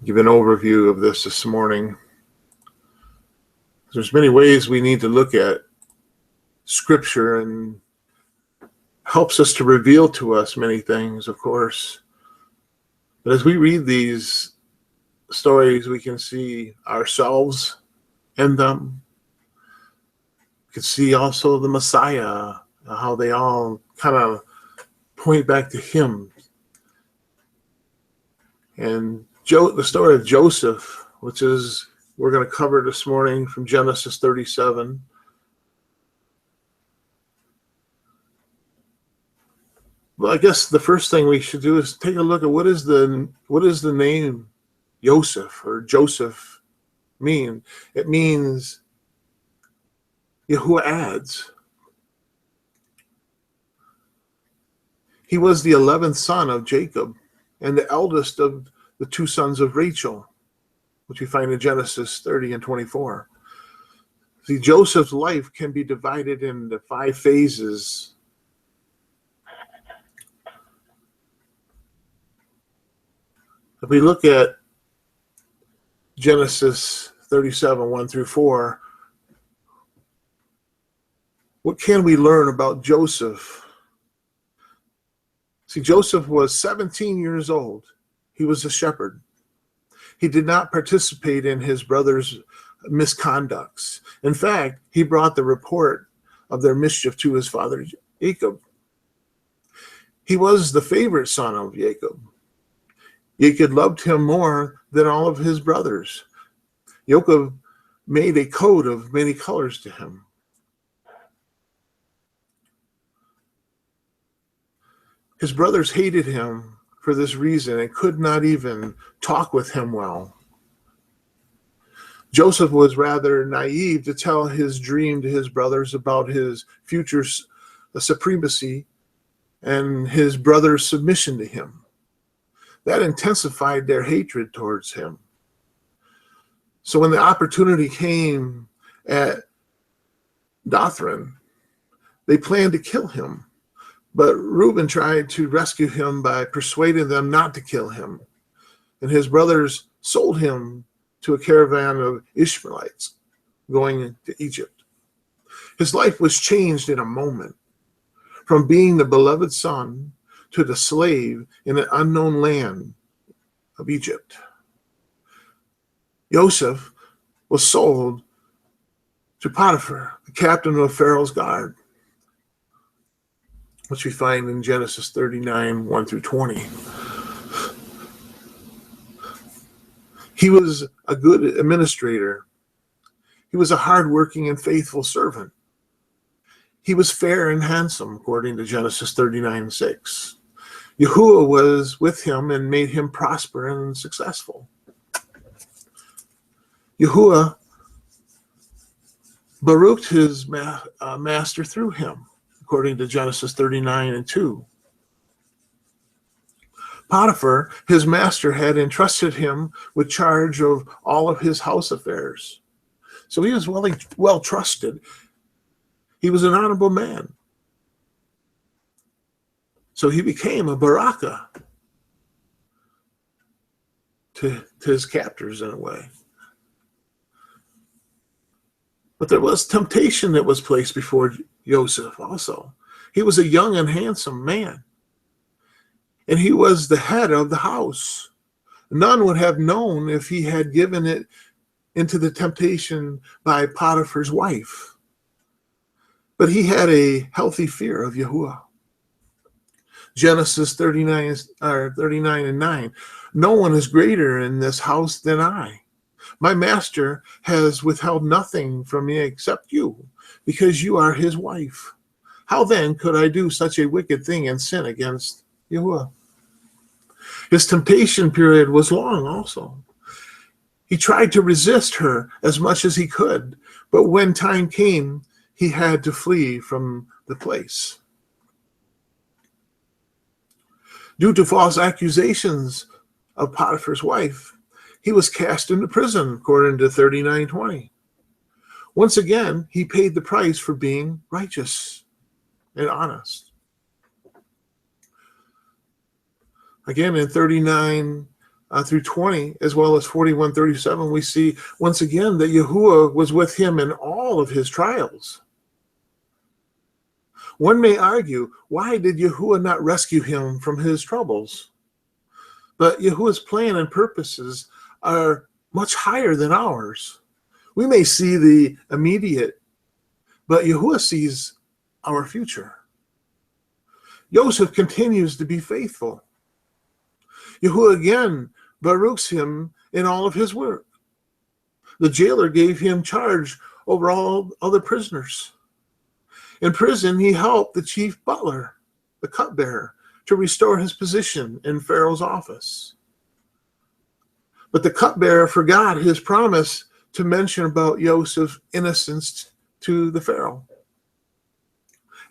give an overview of this morning. There's many ways we need to look at Scripture, and helps us to reveal to us many things, of course. But as we read these stories, we can see ourselves in them. We can see also the Messiah, how they all kind of point back to him. And the story of Joseph, which is we're going to cover this morning from Genesis 37. Well, I guess the first thing we should do is take a look at what is the name Yoseph or Joesph mean. It means Yahuwah adds. He was the 11th son of Jacob and the eldest of the two sons of Rachel, which we find in Genesis 30 and 24. See, Joseph's life can be divided into 5 phases. If we look at Genesis 37, 1 through 4, what can we learn about Joseph? See, Joseph was 17 years old. He was a shepherd. He did not participate in his brother's misconducts. In fact, he brought the report of their mischief to his father Jacob. He was the favorite son of Jacob. Jacob loved him more than all of his brothers. Jacob made a coat of many colors to him. His brothers hated him for this reason and could not even talk with him well. Joseph was rather naive to tell his dream to his brothers about his future supremacy and his brothers' submission to him. That intensified their hatred towards him. So when the opportunity came at Dothan, they planned to kill him. But Reuben tried to rescue him by persuading them not to kill him. And his brothers sold him to a caravan of Ishmaelites going to Egypt. His life was changed in a moment, from being the beloved son to the slave in an unknown land of Egypt. Yosef was sold to Potiphar, the captain of Pharaoh's guard, which we find in Genesis 39, 1 through 20. He was a good administrator. He was a hardworking and faithful servant. He was fair and handsome, according to Genesis 39, 6. Yahuwah was with him and made him prosper and successful. Yahuwah baruched his master through him, according to Genesis 39 and 2. Potiphar, his master, had entrusted him with charge of all of his house affairs. So he was well trusted. He was an honorable man. So he became a baraka to his captors in a way. But there was temptation that was placed before Yosef also. He was a young and handsome man. And he was the head of the house. None would have known if he had given it into the temptation by Potiphar's wife. But he had a healthy fear of Yahuwah. Genesis 39 and 9. No one is greater in this house than I. My master has withheld nothing from me except you, because you are his wife. How then could I do such a wicked thing and sin against Yahuwah? His temptation period was long also. He tried to resist her as much as he could, but when time came, he had to flee from the place. Due to false accusations of Potiphar's wife, he was cast into prison, according to 39:20. Once again, he paid the price for being righteous and honest. Again, in 39, through 20, as well as 41:37, we see once again that Yahuwah was with him in all of his trials. One may argue, why did Yahuwah not rescue him from his troubles? But Yahuwah's plan and purposes are much higher than ours. We may see the immediate, but Yahuwah sees our future. Yoseph continues to be faithful. Yahuwah again baruchs him in all of his work. The jailer gave him charge over all other prisoners. In prison, he helped the chief butler, the cupbearer, to restore his position in Pharaoh's office. But the cupbearer forgot his promise to mention about Joseph's innocence to the Pharaoh.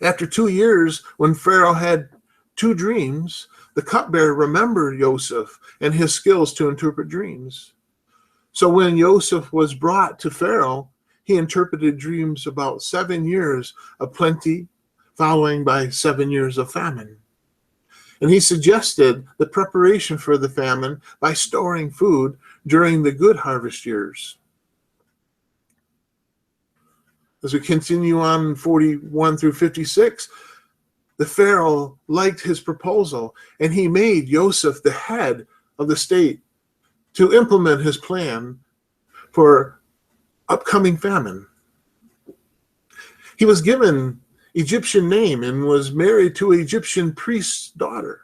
After 2 years, when Pharaoh had 2 dreams, the cupbearer remembered Yoseph and his skills to interpret dreams. So when Yoseph was brought to Pharaoh, he interpreted dreams about 7 years of plenty, following by 7 years of famine. And he suggested the preparation for the famine by storing food during the good harvest years. As we continue on 41 through 56, the Pharaoh liked his proposal, and he made Yoseph the head of the state to implement his plan for upcoming famine. He was given Egyptian name and was married to an Egyptian priest's daughter.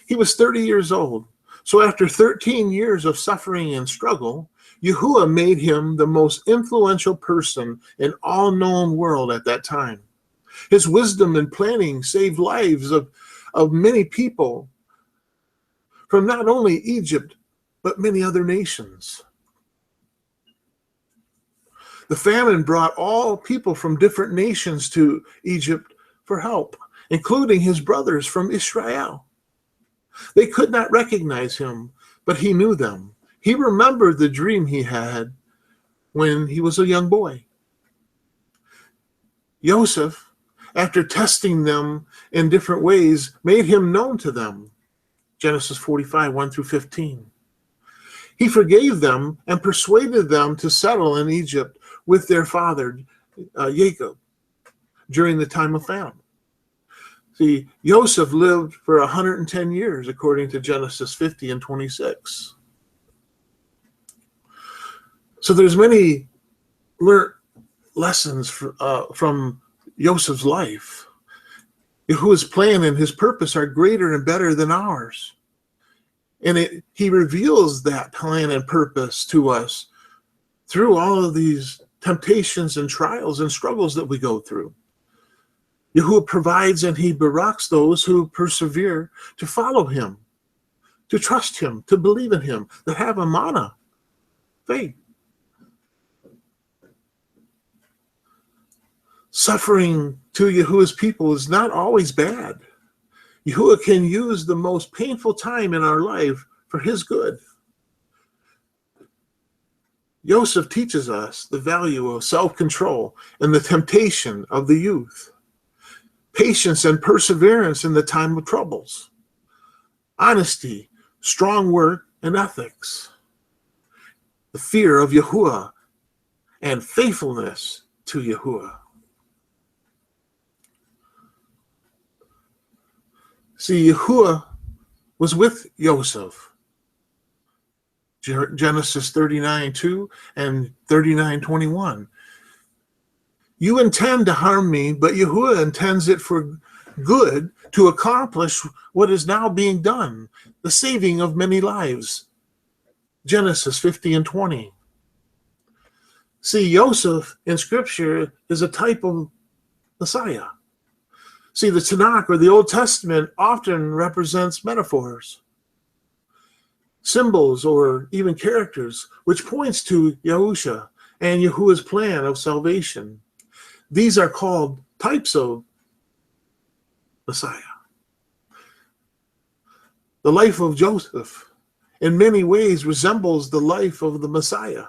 He was 30 years old. So after 13 years of suffering and struggle, Yahuwah made him the most influential person in all known world at that time. His wisdom and planning saved lives of many people from not only Egypt, but many other nations. The famine brought all people from different nations to Egypt for help, including his brothers from Israel. They could not recognize him, but he knew them. He remembered the dream he had when he was a young boy. Yoseph, after testing them in different ways, made him known to them. Genesis 45, 1 through 15. He forgave them and persuaded them to settle in Egypt with their father, Jacob, during the time of famine. See, Yoseph lived for 110 years, according to Genesis 50 and 26. So there's many learned lessons from Joseph's life. Yahuwah's plan and his purpose are greater and better than ours. And he reveals that plan and purpose to us through all of these temptations and trials and struggles that we go through. Yahuwah provides and he baruchs those who persevere to follow him, to trust him, to believe in him, that have a mana, faith. Suffering to Yahuwah's people is not always bad. Yahuwah can use the most painful time in our life for his good. Yoseph teaches us the value of self-control and the temptation of the youth, patience and perseverance in the time of troubles, honesty, strong work, and ethics, the fear of Yahuwah, and faithfulness to Yahuwah. See, Yahuwah was with Yoseph. Genesis 39:2 and 39:21. You intend to harm me, but Yahuwah intends it for good to accomplish what is now being done, the saving of many lives. Genesis 50 and 20. See, Yoseph in Scripture is a type of Messiah. See, the Tanakh, or the Old Testament, often represents metaphors, symbols, or even characters, which points to Yahusha and Yahuwah's plan of salvation. These are called types of Messiah. The life of Joseph in many ways resembles the life of the Messiah.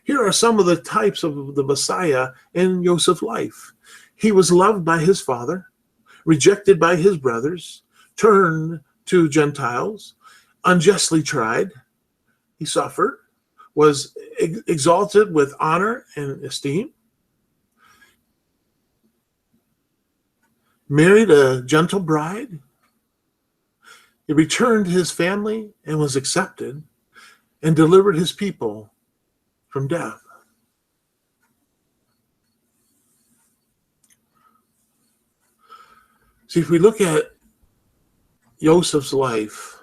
Here are some of the types of the Messiah in Joseph's life. He was loved by his father, rejected by his brothers, turned to Gentiles, unjustly tried, he suffered, was exalted with honor and esteem, married a gentle bride. He returned to his family and was accepted, and delivered his people from death. See, if we look at Joseph's life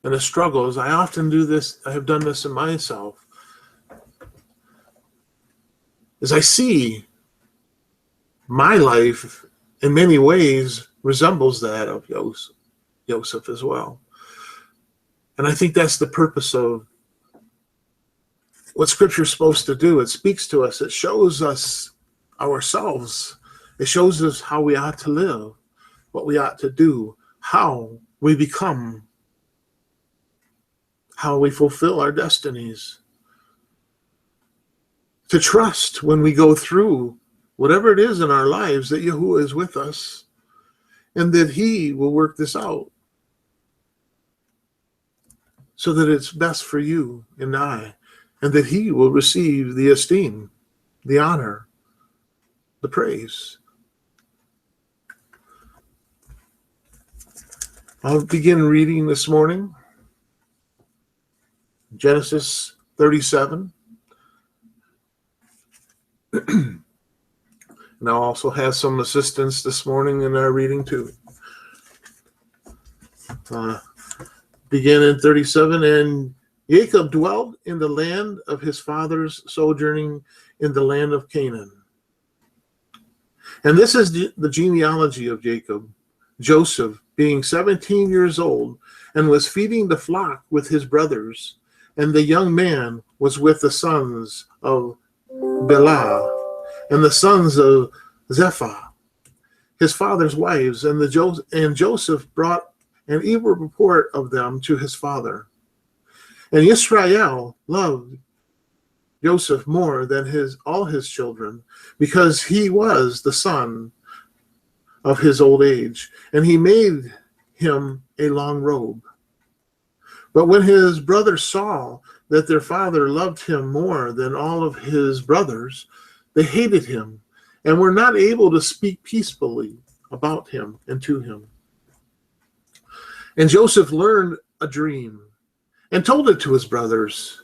and the struggles, I often do this, I have done this in myself, as I see my life in many ways resembles that of Joseph as well. And I think that's the purpose of what Scripture is supposed to do. It speaks to us. It shows us ourselves. It shows us how we ought to live, what we ought to do, how we become, how we fulfill our destinies. To trust when we go through whatever it is in our lives that Yahuwah is with us and that He will work this out so that it's best for you and I, and that He will receive the esteem, the honor, the praise. I'll begin reading this morning. Genesis 37. And I'll also have some assistance this morning in our reading too. Begin in 37. And Jacob dwelt in the land of his fathers, sojourning in the land of Canaan. And this is the genealogy of Jacob. Joseph, being 17 years old, and was feeding the flock with his brothers, and the young man was with the sons of Bela, and the sons of Zepha, his father's wives, and Joseph brought an evil report of them to his father. And Israel loved Joseph more than all his children, because he was the son of his old age, and he made him a long robe. But when his brothers saw that their father loved him more than all of his brothers, they hated him and were not able to speak peacefully about him and to him. And Joseph learned a dream and told it to his brothers,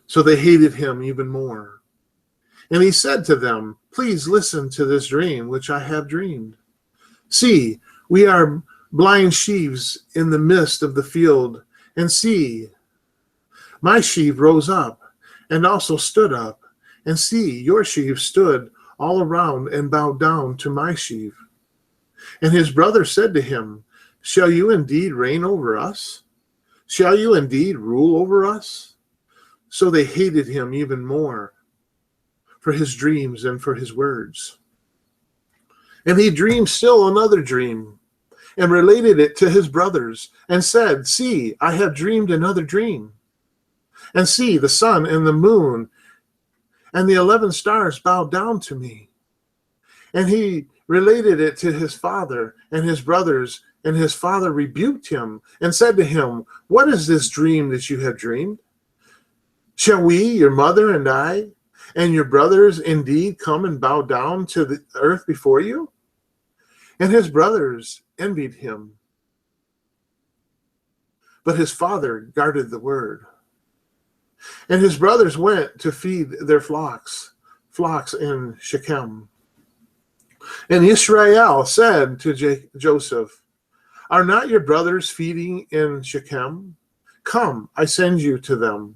so they hated him even more. And he said to them, "Please listen to this dream which I have dreamed. See, we are blind sheaves in the midst of the field, and see, my sheaf rose up and also stood up, and see, your sheaf stood all around and bowed down to my sheaf." And his brother said to him, "Shall you indeed reign over us? Shall you indeed rule over us?" So they hated him even more for his dreams and for his words. And he dreamed still another dream, and related it to his brothers, and said, "See, I have dreamed another dream. And see, the sun and the moon and the 11 stars bowed down to me." And he related it to his father and his brothers, and his father rebuked him and said to him, "What is this dream that you have dreamed? Shall we, your mother and I, and your brothers indeed come and bow down to the earth before you?" And his brothers envied him. But his father guarded the word. And his brothers went to feed their flocks in Shechem. And Israel said to Joseph, "Are not your brothers feeding in Shechem? Come, I send you to them."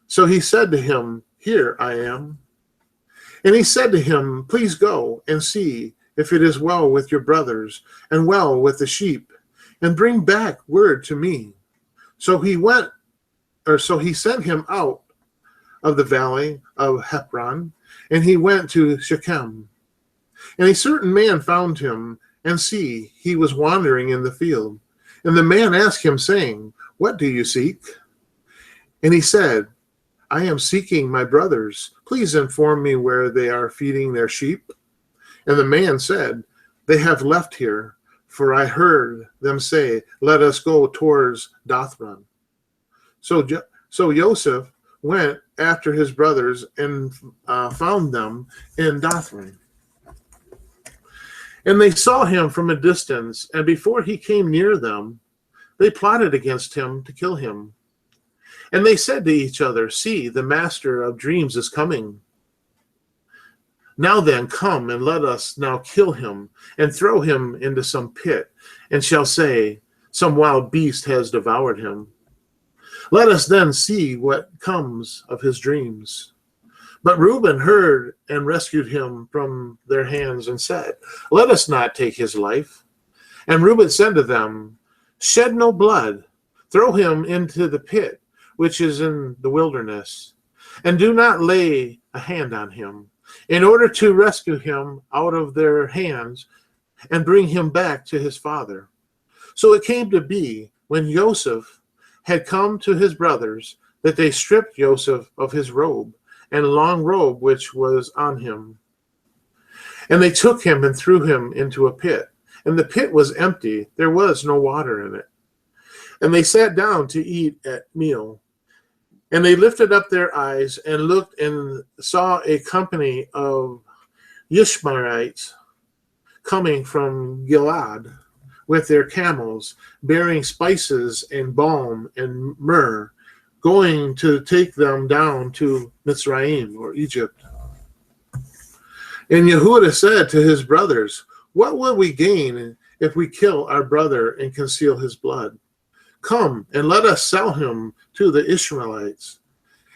So he said to him, "Here I am." And he said to him, "Please go and see if it is well with your brothers and well with the sheep, and bring back word to me." So he sent him out of the valley of Hebron, and he went to Shechem. And a certain man found him, and see, he was wandering in the field. And the man asked him, saying, "What do you seek?" And he said, "I am seeking my brothers. Please inform me where they are feeding their sheep." And the man said, "They have left here, for I heard them say, let us go towards Dothran. So Joseph went after his brothers and found them in Dothran. And they saw him from a distance, and before he came near them, they plotted against him to kill him. And they said to each other, see, the master of dreams is coming. Now then, come and let us now kill him and throw him into some pit, and shall say, some wild beast has devoured him. Let us then see what comes of his dreams. But Reuben heard and rescued him from their hands and said, let us not take his life. And Reuben said to them, shed no blood, throw him into the pit which is in the wilderness, and do not lay a hand on him, in order to rescue him out of their hands and bring him back to his father. So it came to be, when Joseph had come to his brothers, that they stripped Joseph of his robe and long robe which was on him. And they took him and threw him into a pit. And the pit was empty, there was no water in it. And they sat down to eat at meal. And they lifted up their eyes and looked and saw a company of Ishmaelites coming from Gilead with their camels, bearing spices and balm and myrrh, going to take them down to Mitzrayim, or Egypt. And Yehudah said to his brothers, what will we gain if we kill our brother and conceal his blood? Come and let us sell him to the Ishmaelites,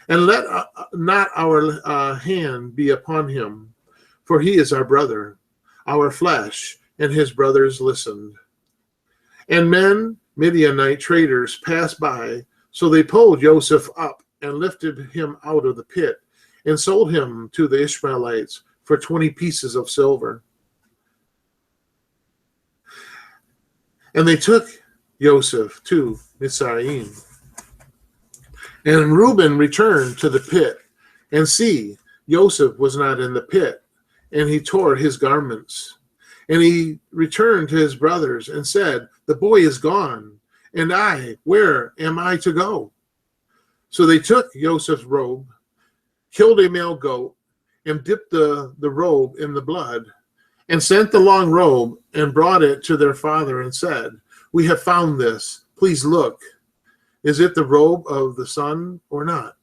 and let not our hand be upon him, for he is our brother, our flesh. And his brothers listened. And men, Midianite traders, passed by, so they pulled Joseph up and lifted him out of the pit, and sold him to the Ishmaelites for 20 pieces of silver. And they took Joseph to Mitzrayim. And Reuben returned to the pit, and see, Joseph was not in the pit, and he tore his garments. And he returned to his brothers and said, the boy is gone, and I, where am I to go? So they took Joseph's robe, killed a male goat, and dipped the robe in the blood, and sent the long robe and brought it to their father and said, we have found this. Please look. Is it the robe of the son or not?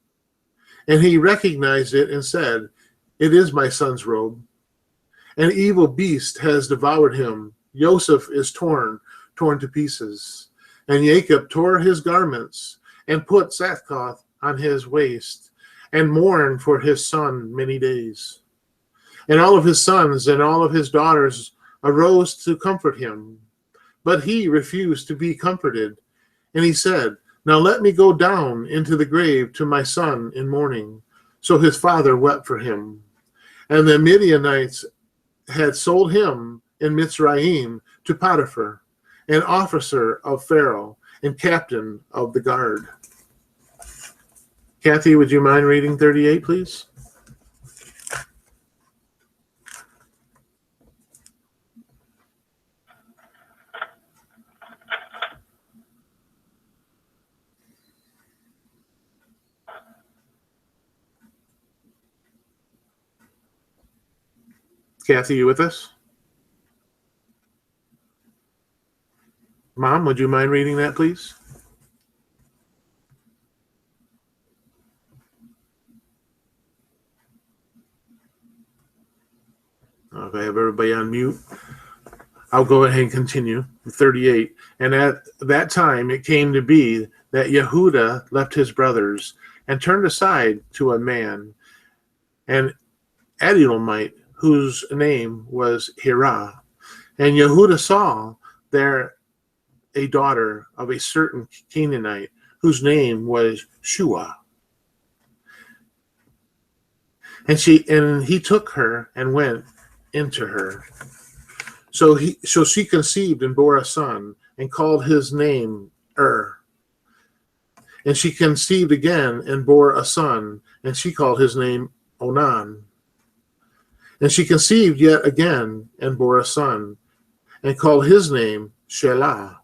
And he recognized it and said, it is my son's robe. An evil beast has devoured him. Joseph is torn to pieces. And Jacob tore his garments and put sackcloth on his waist and mourned for his son many days. And all of his sons and all of his daughters arose to comfort him. But he refused to be comforted. And he said, now let me go down into the grave to my son in mourning. So his father wept for him. And the Midianites had sold him in Mitzrayim to Potiphar, an officer of Pharaoh and captain of the guard. Kathy, would you mind reading 38, please? Kathy, you with us? Mom, would you mind reading that, please? Okay, I have everybody on mute. I'll go ahead and continue. 38. And at that time it came to be that Yehudah left his brothers and turned aside to a man, an Edolamite, whose name was Hirah. And Yehudah saw there a daughter of a certain Canaanite, whose name was Shua. And he took her and went into her. So she conceived and bore a son, and called his name And she conceived again and bore a son, and she called his name Onan. And she conceived yet again and bore a son, and called his name Shelah.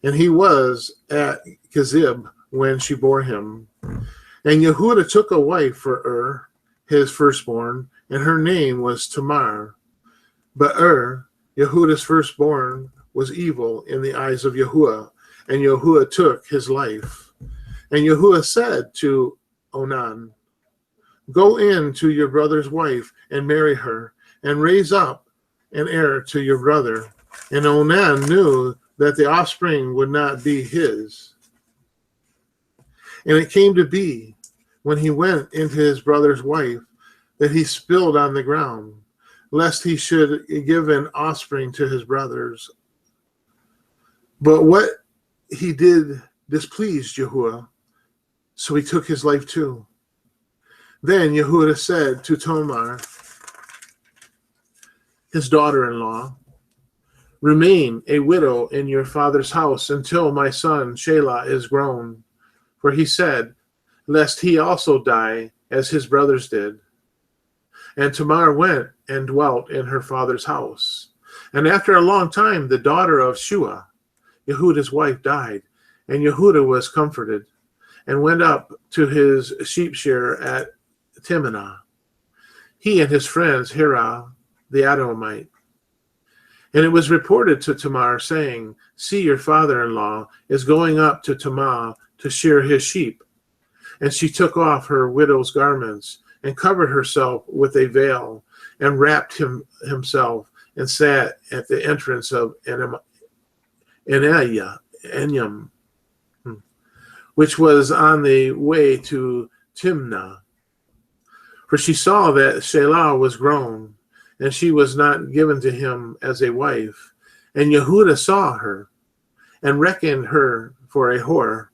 And he was at Kezib when she bore him. And Yehudah took a wife for his firstborn, and her name was Tamar. But Yehudah's firstborn, was evil in the eyes of Yahuwah, and Yahuwah took his life. And Yahuwah said to Onan, go in to your brother's wife and marry her, and raise up an heir to your brother. And Onan knew that the offspring would not be his. And it came to be, when he went into his brother's wife, that he spilled on the ground, lest he should give an offspring to his brothers. But what he did displeased Yahuwah, so he took his life too. Then Yehudah said to Tamar, his daughter-in-law, remain a widow in your father's house until my son Shelah is grown. For he said, lest he also die as his brothers did. And Tamar went and dwelt in her father's house. And after a long time, the daughter of Shua, Yehudah's wife, died, and Yehudah was comforted, and went up to his sheep shearer at Timnah, he and his friends Hirah the Adamite. And it was reported to Tamar, saying, see, your father-in-law is going up to Timnah to shear his sheep. And she took off her widow's garments, and covered herself with a veil, and wrapped himself, and sat at the entrance of Enyam, which was on the way to Timnah. For she saw that Shelah was grown, and she was not given to him as a wife. And Yehudah saw her, and reckoned her for a whore,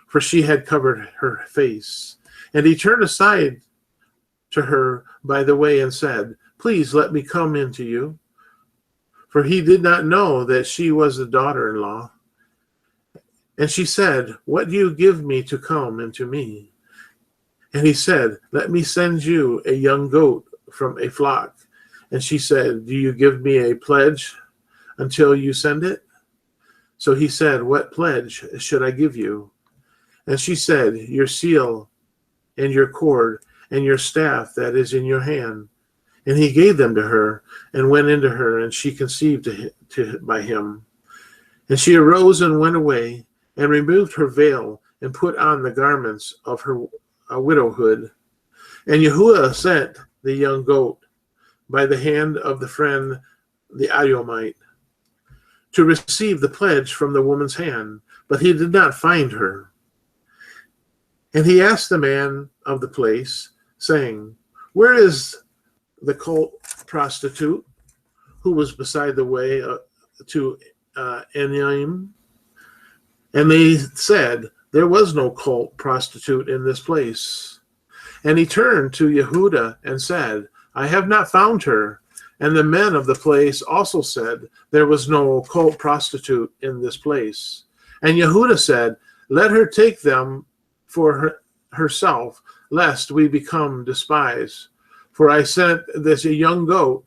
for she had covered her face. And he turned aside to her by the way and said, please let me come into you. For he did not know that she was the daughter-in-law. And she said, what do you give me to come into me? And he said, let me send you a young goat from a flock. And she said, do you give me a pledge until you send it? So he said, what pledge should I give you? And she said, your seal and your cord and your staff that is in your hand. And he gave them to her, and went into her, and she conceived by him. And she arose and went away, and removed her veil, and put on the garments of her widowhood. And Yahuwah sent the young goat by the hand of the friend, the Adamite, to receive the pledge from the woman's hand, but he did not find her. And he asked the man of the place, saying, where is the cult prostitute who was beside the way to Enyam? And they said, there was no cult prostitute in this place. And he turned to Yehudah and said, I have not found her. And the men of the place also said, there was no cult prostitute in this place. And Yehudah said, let her take them for herself, lest we become despised. For I sent this a young goat,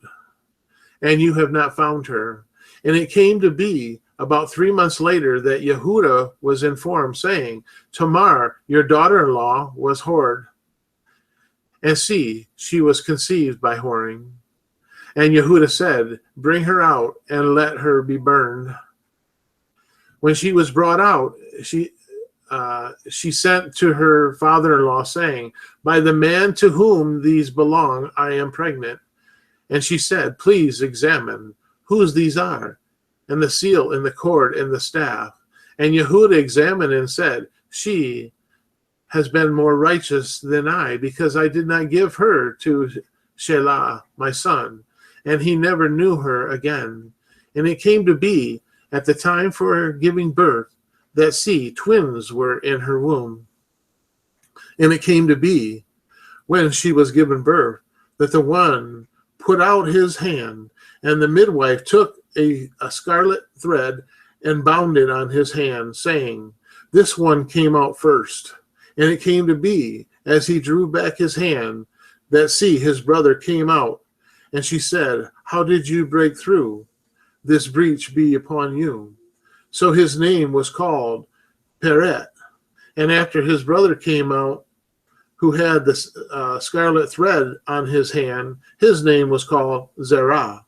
and you have not found her. And it came to be about 3 months later that Yehudah was informed, saying, Tamar, your daughter-in-law, was whored. And see, she was conceived by whoring. And Yehudah said, bring her out and let her be burned. When she was brought out, she sent to her father-in-law, saying, by the man to whom these belong, I am pregnant. And she said, please examine whose these are, and the seal and the cord and the staff. And Yehudah examined and said, she has been more righteous than I, because I did not give her to Shelah, my son. And he never knew her again. And it came to be, at the time for her giving birth, that see, twins were in her womb. And it came to be, when she was given birth, that the one put out his hand, and the midwife took a scarlet thread and bound it on his hand, saying, this one came out first. And it came to be, as he drew back his hand, that see, his brother came out. And she said, how did you break through? this breach be upon you. So his name was called Peret. And after his brother came out, who had the scarlet thread on his hand, his name was called Zerah.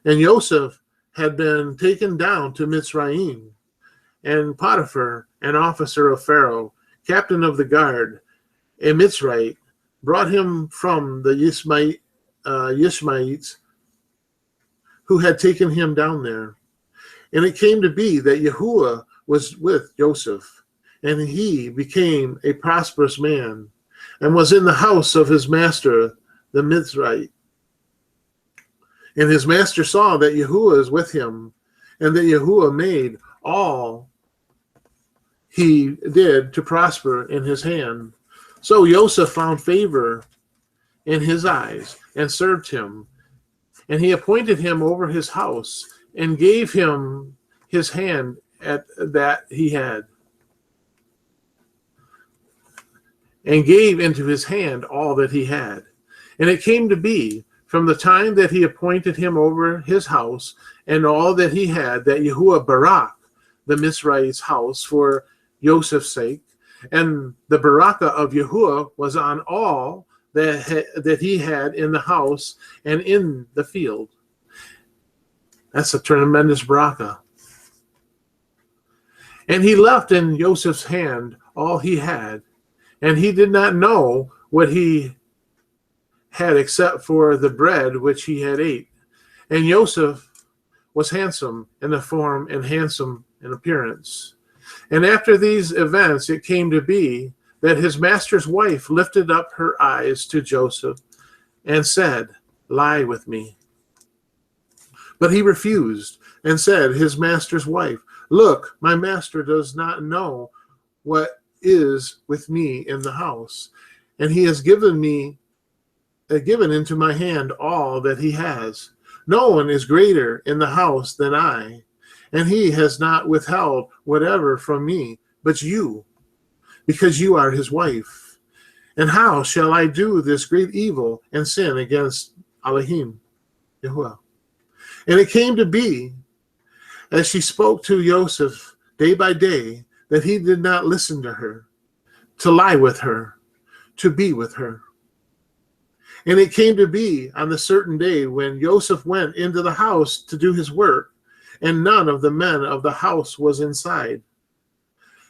And Yoseph had been taken down to Mitzrayim, and Potiphar, an officer of Pharaoh, captain of the guard, a Mitzrayite, brought him from the Ishmaelites who had taken him down there. And it came to be that Yahuwah was with Joseph, and he became a prosperous man, and was in the house of his master, the Mitzrayite. And his master saw that Yahuwah is with him, and that Yahuwah made all he did to prosper in his hand. So Yoseph found favor in his eyes and served him. And he appointed him over his house and gave him his hand at that he had, and gave into his hand all that he had. And it came to be, from the time that he appointed him over his house and all that he had, that Yahuwah barak the Mitzrayite's house for Joseph's sake, and the barakah of Yahuwah was on all that he had in the house and in the field. That's a tremendous barakah. And he left in Joseph's hand all he had, and he did not know what he had except for the bread which he had ate. And Yoseph was handsome in the form and handsome in appearance. And after these events it came to be that his master's wife lifted up her eyes to Joseph and said, "Lie with me." But he refused and said, his master's wife, "Look, my master does not know what is with me in the house, and he has given into my hand all that he has. No one is greater in the house than I, and he has not withheld whatever from me but you, because you are his wife. And how shall I do this great evil and sin against Elohim, Yahuwah?" And it came to be, as she spoke to Yosef day by day, that he did not listen to her, to lie with her, to be with her. And it came to be on the certain day when Yosef went into the house to do his work, and none of the men of the house was inside,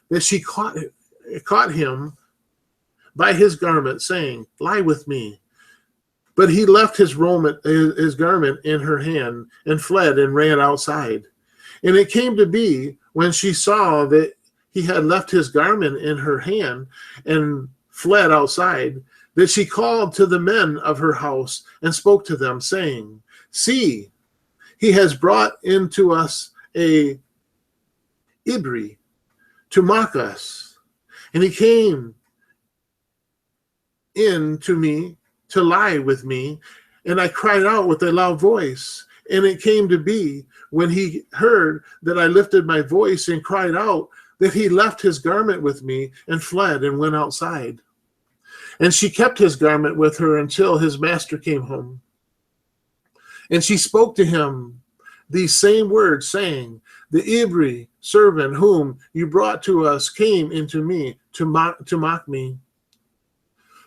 that she caught him by his garment, saying, "Lie with me." But he left his garment in her hand and fled and ran outside. And it came to be, when she saw that he had left his garment in her hand and fled outside, that she called to the men of her house and spoke to them, saying, "See, he has brought into us a Ibri to mock us. And he came in to me to lie with me, and I cried out with a loud voice. And it came to be, when he heard that I lifted my voice and cried out, that he left his garment with me and fled and went outside. And she kept his garment with her until his master came home. And she spoke to him these same words, saying, "The Ibri servant whom you brought to us came into me to mock me."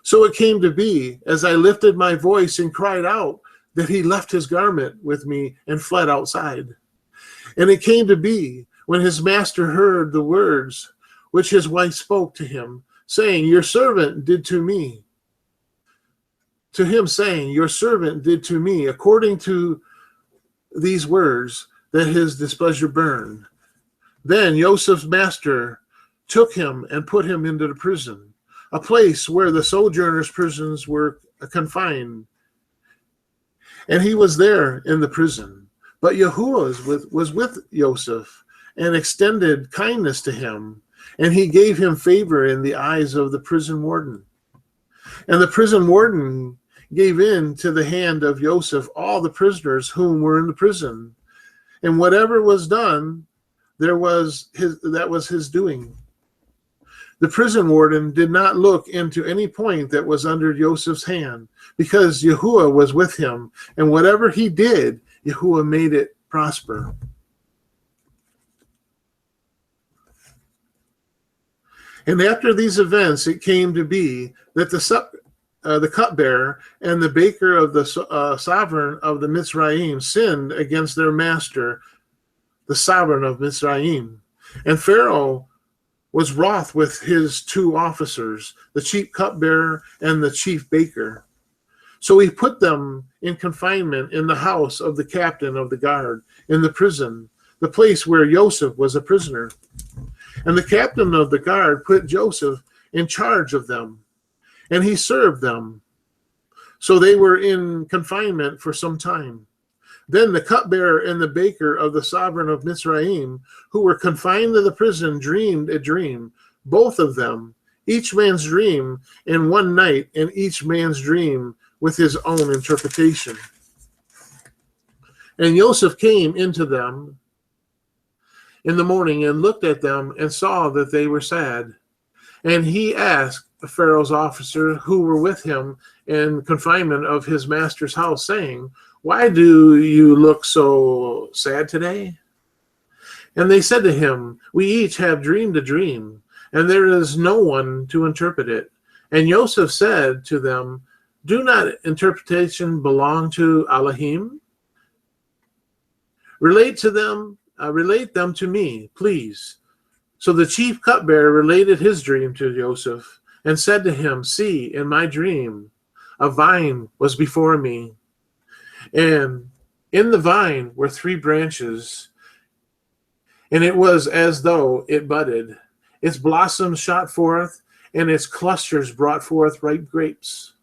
So it came to be, as I lifted my voice and cried out, that he left his garment with me and fled outside. And it came to be, when his master heard the words which his wife spoke to him, saying, "Your servant did to me," to him saying, "Your servant did to me according to these words," that his displeasure burned. Then Joseph's master took him and put him into the prison, a place where the sojourners' prisons were confined. And he was there in the prison. But Yahuwah was with Yosef and extended kindness to him, and he gave him favor in the eyes of the prison warden. And the prison warden gave in to the hand of Yosef all the prisoners whom were in the prison. And whatever was done, that was his doing. The prison warden did not look into any point that was under Joseph's hand, because Yahuwah was with him, and whatever he did, Yahuwah made it prosper. And after these events, it came to be that the cupbearer and the baker of the sovereign of the Mitzrayim sinned against their master, the sovereign of Mitzrayim. And Pharaoh was wroth with his two officers, the chief cupbearer and the chief baker. So he put them in confinement in the house of the captain of the guard, in the prison, the place where Yoseph was a prisoner. And the captain of the guard put Joseph in charge of them, and he served them. So they were in confinement for some time. Then the cupbearer and the baker of the sovereign of Mitzrayim, who were confined to the prison, dreamed a dream, both of them, each man's dream in one night, and each man's dream with his own interpretation. And Joseph came into them in the morning and looked at them and saw that they were sad. And he asked Pharaoh's officers who were with him in confinement of his master's house, saying, "Why do you look so sad today?" And they said to him, "We each have dreamed a dream, and there is no one to interpret it." And Joseph said to them, "Do not interpretation belong to Elohim? Relate them to me, please." So the chief cupbearer related his dream to Joseph and said to him, "See, in my dream, a vine was before me, and in the vine were 3 branches, and it was as though it budded. Its blossoms shot forth, and its clusters brought forth ripe grapes.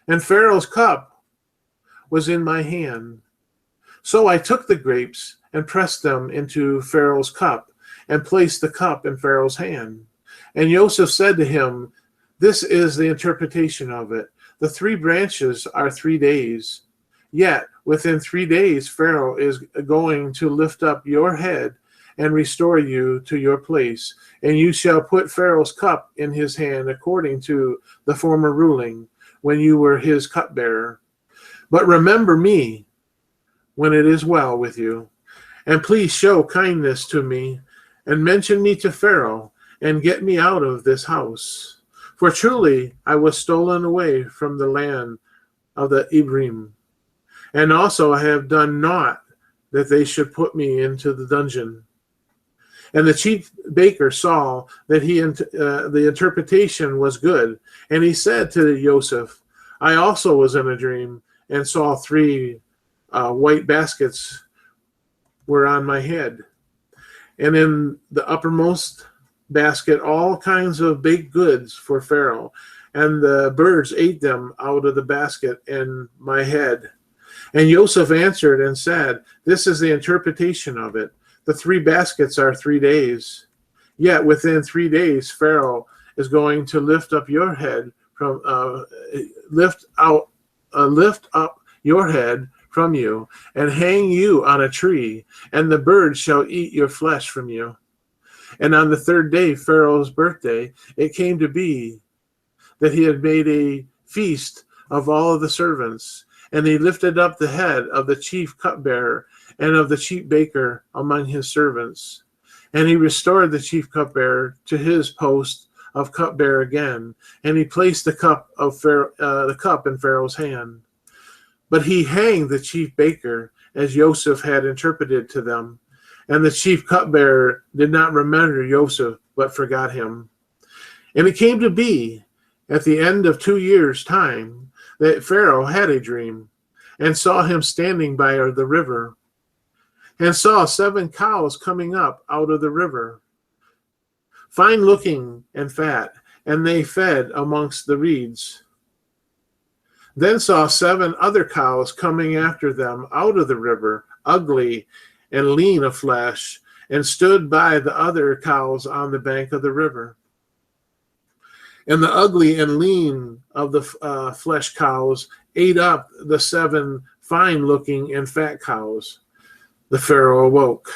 And Pharaoh's cup was in my hand. So I took the grapes and pressed them into Pharaoh's cup, and placed the cup in Pharaoh's hand." And Joseph said to him, "This is the interpretation of it. The 3 branches are 3 days. Yet within 3 days Pharaoh is going to lift up your head and restore you to your place, and you shall put Pharaoh's cup in his hand according to the former ruling, when you were his cupbearer. But remember me when it is well with you, and please show kindness to me, and mention me to Pharaoh, and get me out of this house. For truly I was stolen away from the land of the Ibrim, and also I have done naught that they should put me into the dungeon." And the chief baker saw that the interpretation was good, and he said to Joseph, "I also was in a dream, and saw 3 white baskets were on my head, and in the uppermost basket all kinds of baked goods for Pharaoh, and the birds ate them out of the basket and my head." And Joseph answered and said, "This is the interpretation of it. The 3 baskets are 3 days. Yet within 3 days Pharaoh is going to lift up your head from lift up your head from you, and hang you on a tree, and the birds shall eat your flesh from you." And on the 3rd day, Pharaoh's birthday, it came to be that he had made a feast of all of the servants, and he lifted up the head of the chief cupbearer and of the chief baker among his servants. And he restored the chief cupbearer to his post of cupbearer again, and he placed the cup in Pharaoh's hand. But he hanged the chief baker, as Joseph had interpreted to them. And the chief cupbearer did not remember Joseph, but forgot him. And it came to be, at the end of 2 years' time, that Pharaoh had a dream, and saw him standing by the river, and saw 7 cows coming up out of the river, fine looking and fat, and they fed amongst the reeds. Then saw 7 other cows coming after them out of the river, ugly and lean of flesh, and stood by the other cows on the bank of the river. And the ugly and lean of the flesh cows ate up the 7 fine-looking and fat cows. The Pharaoh awoke.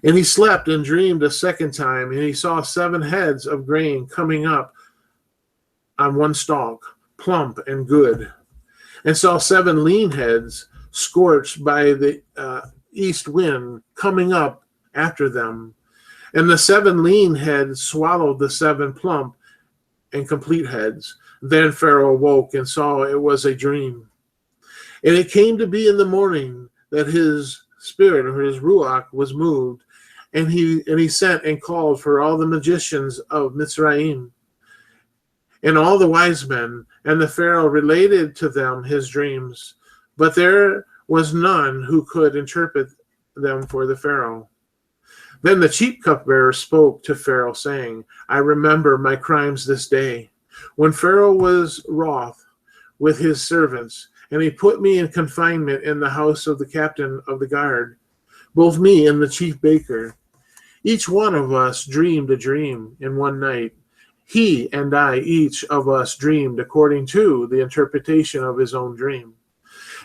And he slept and dreamed a second time, and he saw 7 heads of grain coming up on one stalk, plump and good, and saw 7 lean heads, scorched by the east wind coming up after them. And the 7 lean heads swallowed the 7 plump and complete heads. Then Pharaoh awoke and saw it was a dream. And it came to be in the morning that his spirit, or his ruach, was moved, and he sent and called for all the magicians of Mitzrayim and all the wise men, and the Pharaoh related to them his dreams, but there was none who could interpret them for the Pharaoh. Then the chief cupbearer spoke to Pharaoh, saying, I remember my crimes this day, when Pharaoh was wroth with his servants, and he put me in confinement in the house of the captain of the guard, both me and the chief baker. Each one of us dreamed a dream in one night. He and I, each of us, dreamed according to the interpretation of his own dream.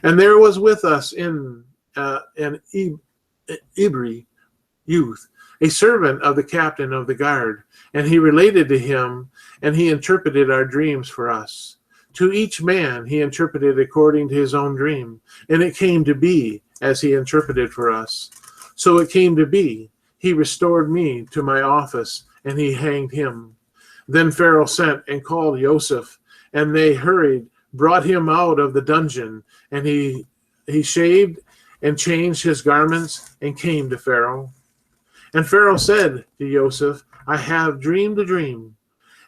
And there was with us an Hebrew youth, a servant of the captain of the guard, and he related to him, and he interpreted our dreams for us. To each man he interpreted according to his own dream, and it came to be as he interpreted for us. So it came to be, he restored me to my office, and he hanged him. Then Pharaoh sent and called Yoseph, and they hurried, brought him out of the dungeon, and he shaved and changed his garments and came to Pharaoh. And Pharaoh said to Joseph, I have dreamed a dream,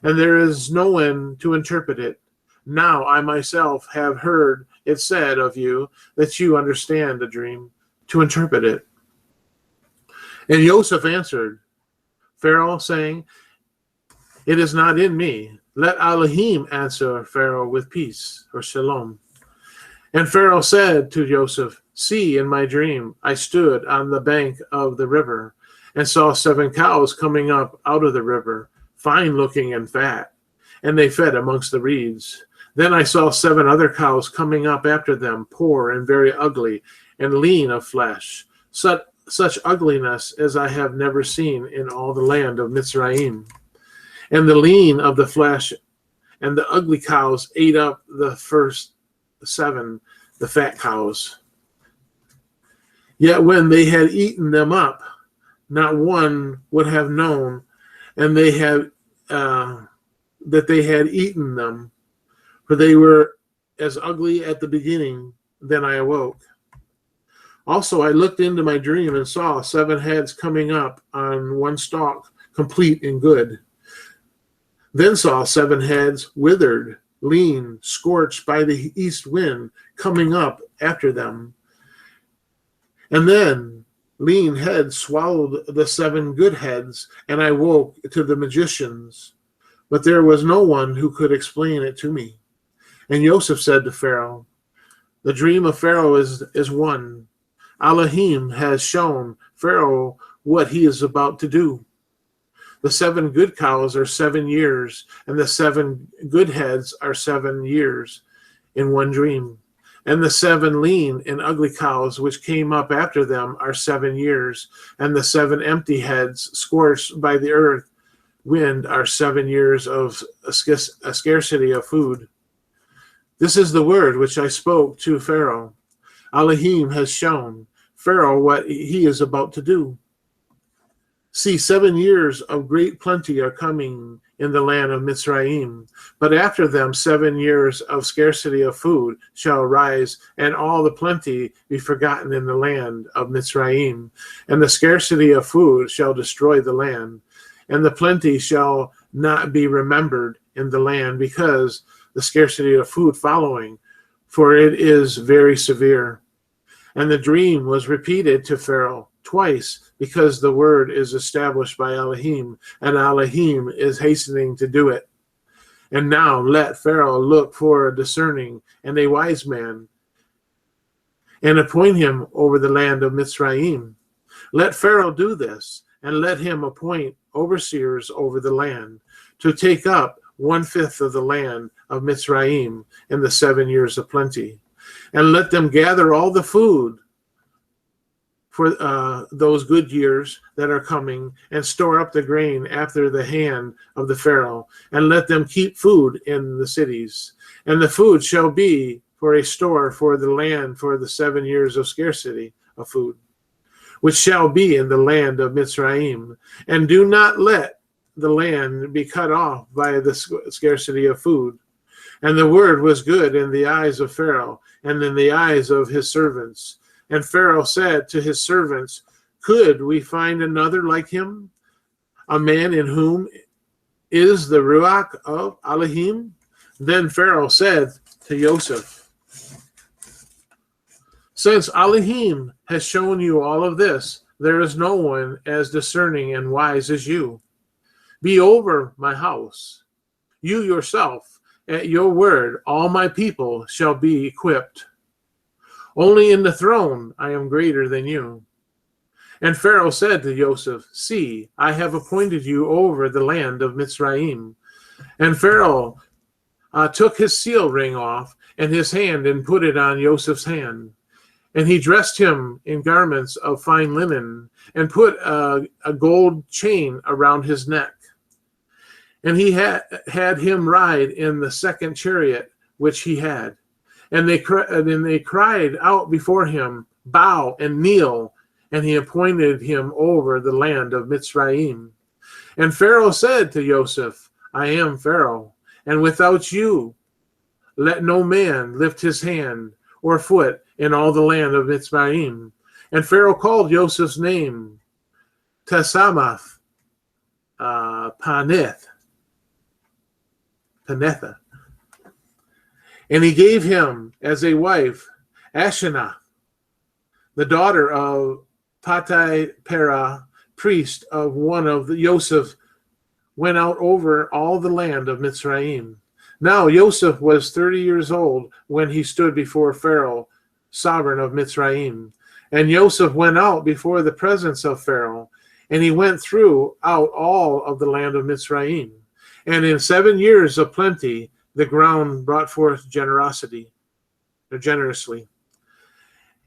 and there is no one to interpret it. Now I myself have heard it said of you that you understand a dream to interpret it. And Joseph answered Pharaoh, saying, it is not in me. Let Elohim answer Pharaoh with peace, or shalom. And Pharaoh said to Joseph, see, in my dream I stood on the bank of the river and saw 7 cows coming up out of the river, fine looking and fat, and they fed amongst the reeds. Then I saw 7 other cows coming up after them, poor and very ugly, and lean of flesh, such ugliness as I have never seen in all the land of Mitzrayim. And the lean of the flesh and the ugly cows ate up the first 7, the fat cows. Yet when they had eaten them up, not one would have known, and they had that they had eaten them, for they were as ugly at the beginning. Then I awoke. Also I looked into my dream and saw 7 heads coming up on one stalk, complete and good. Then saw 7 heads withered, lean, scorched by the east wind, coming up after them. And then lean heads swallowed the 7 good heads, and I woke to the magicians. But there was no one who could explain it to me. And Joseph said to Pharaoh, the dream of Pharaoh is one. Elohim has shown Pharaoh what he is about to do. The 7 good cows are 7 years, and the 7 good heads are 7 years in one dream. And the 7 lean and ugly cows which came up after them are 7 years, and the 7 empty heads scorched by the earth wind are 7 years of a scarcity of food. This is the word which I spoke to Pharaoh. Elohim has shown Pharaoh what he is about to do. See, 7 years of great plenty are coming in the land of Mitzrayim, but after them 7 years of scarcity of food shall arise, and all the plenty be forgotten in the land of Mitzrayim, and the scarcity of food shall destroy the land, and the plenty shall not be remembered in the land, because the scarcity of food following, for it is very severe. And the dream was repeated to Pharaoh twice, because the word is established by Elohim, and Elohim is hastening to do it. And now let Pharaoh look for a discerning and a wise man, and appoint him over the land of Mitzrayim. Let Pharaoh do this, and let him appoint overseers over the land, to take up 1/5 of the land of Mitzrayim in the 7 years of plenty. And let them gather all the food for those good years that are coming, and store up the grain after the hand of the Pharaoh, and let them keep food in the cities. And the food shall be for a store for the land for the 7 years of scarcity of food, which shall be in the land of Mitzrayim. And do not let the land be cut off by the scarcity of food. And the word was good in the eyes of Pharaoh and in the eyes of his servants. And Pharaoh said to his servants, could we find another like him, a man in whom is the Ruach of Elohim? Then Pharaoh said to Yoseph, since Elohim has shown you all of this, there is no one as discerning and wise as you. Be over my house. You yourself, at your word, all my people shall be equipped. Only in the throne I am greater than you. And Pharaoh said to Joseph, see, I have appointed you over the land of Mitzrayim. And Pharaoh took his seal ring off and his hand and put it on Joseph's hand. And he dressed him in garments of fine linen and put a gold chain around his neck. And he had him ride in the second chariot which he had. And they cried out before him, bow and kneel. And he appointed him over the land of Mitzrayim. And Pharaoh said to Joseph, I am Pharaoh, and without you let no man lift his hand or foot in all the land of Mitzrayim. And Pharaoh called Joseph's name Tesamath Panetha. And he gave him as a wife Asenath, the daughter of Patai-Perah, priest of one of the Yoseph, went out over all the land of Mitzrayim. Now Yoseph was 30 years old when he stood before Pharaoh, sovereign of Mitzrayim. And Yoseph went out before the presence of Pharaoh, and he went throughout all of the land of Mitzrayim. And in 7 years of plenty, the ground brought forth generously.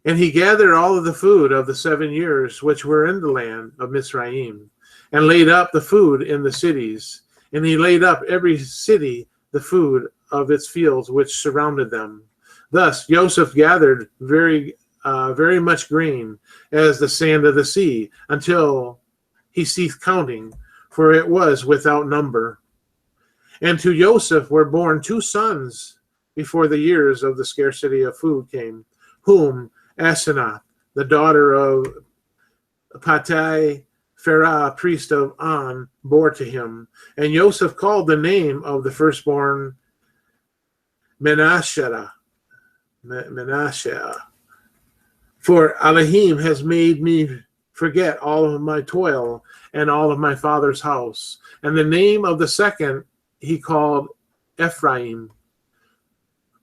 And he gathered all of the food of the 7 years which were in the land of Mitzrayim, and laid up the food in the cities. And he laid up every city the food of its fields which surrounded them. Thus Joseph gathered very much grain as the sand of the sea, until he ceased counting, for it was without number. And to Joseph were born 2 sons before the years of the scarcity of food came, whom Asenath, the daughter of Patai-Perah, priest of On, bore to him. And Joseph called the name of the firstborn Menashe. For Elohim has made me forget all of my toil and all of my father's house. And the name of the second he called Ephraim.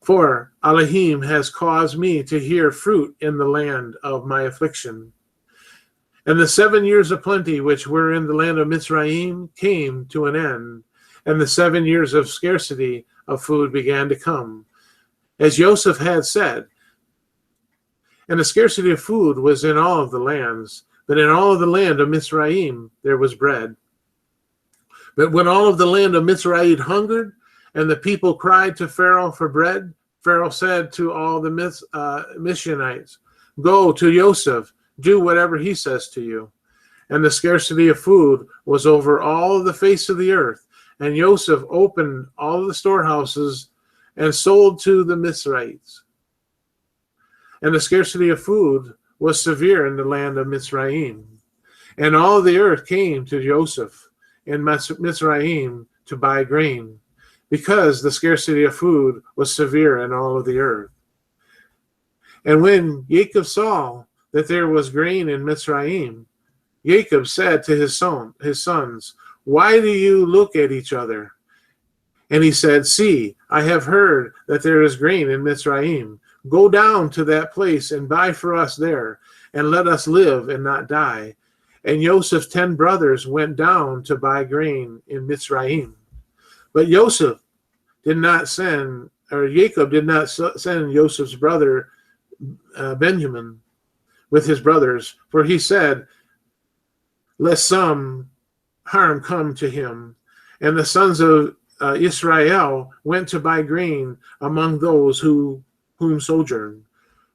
For Elohim has caused me to hear fruit in the land of my affliction. And the 7 years of plenty which were in the land of Mitzrayim came to an end, and the 7 years of scarcity of food began to come, as Joseph had said. And the scarcity of food was in all of the lands, but in all of the land of Mitzrayim there was bread. But when all of the land of Mitzrayim hungered, and the people cried to Pharaoh for bread, Pharaoh said to all the Midianites, go to Yosef, do whatever he says to you. And the scarcity of food was over all the face of the earth. And Yosef opened all the storehouses and sold to the Mitzrayites. And the scarcity of food was severe in the land of Mitzrayim. And all the earth came to Joseph in Mitzrayim to buy grain, because the scarcity of food was severe in all of the earth. And when Jacob saw that there was grain in Mitzrayim, Jacob said to his sons, why do you look at each other? And he said, see, I have heard that there is grain in Mitzrayim. Go down to that place and buy for us there, and let us live and not die. And Joseph's 10 brothers went down to buy grain in Mitzrayim. But Jacob did not send Joseph's brother Benjamin with his brothers, for he said, lest some harm come to him. And the sons of Israel went to buy grain among those who whom sojourned,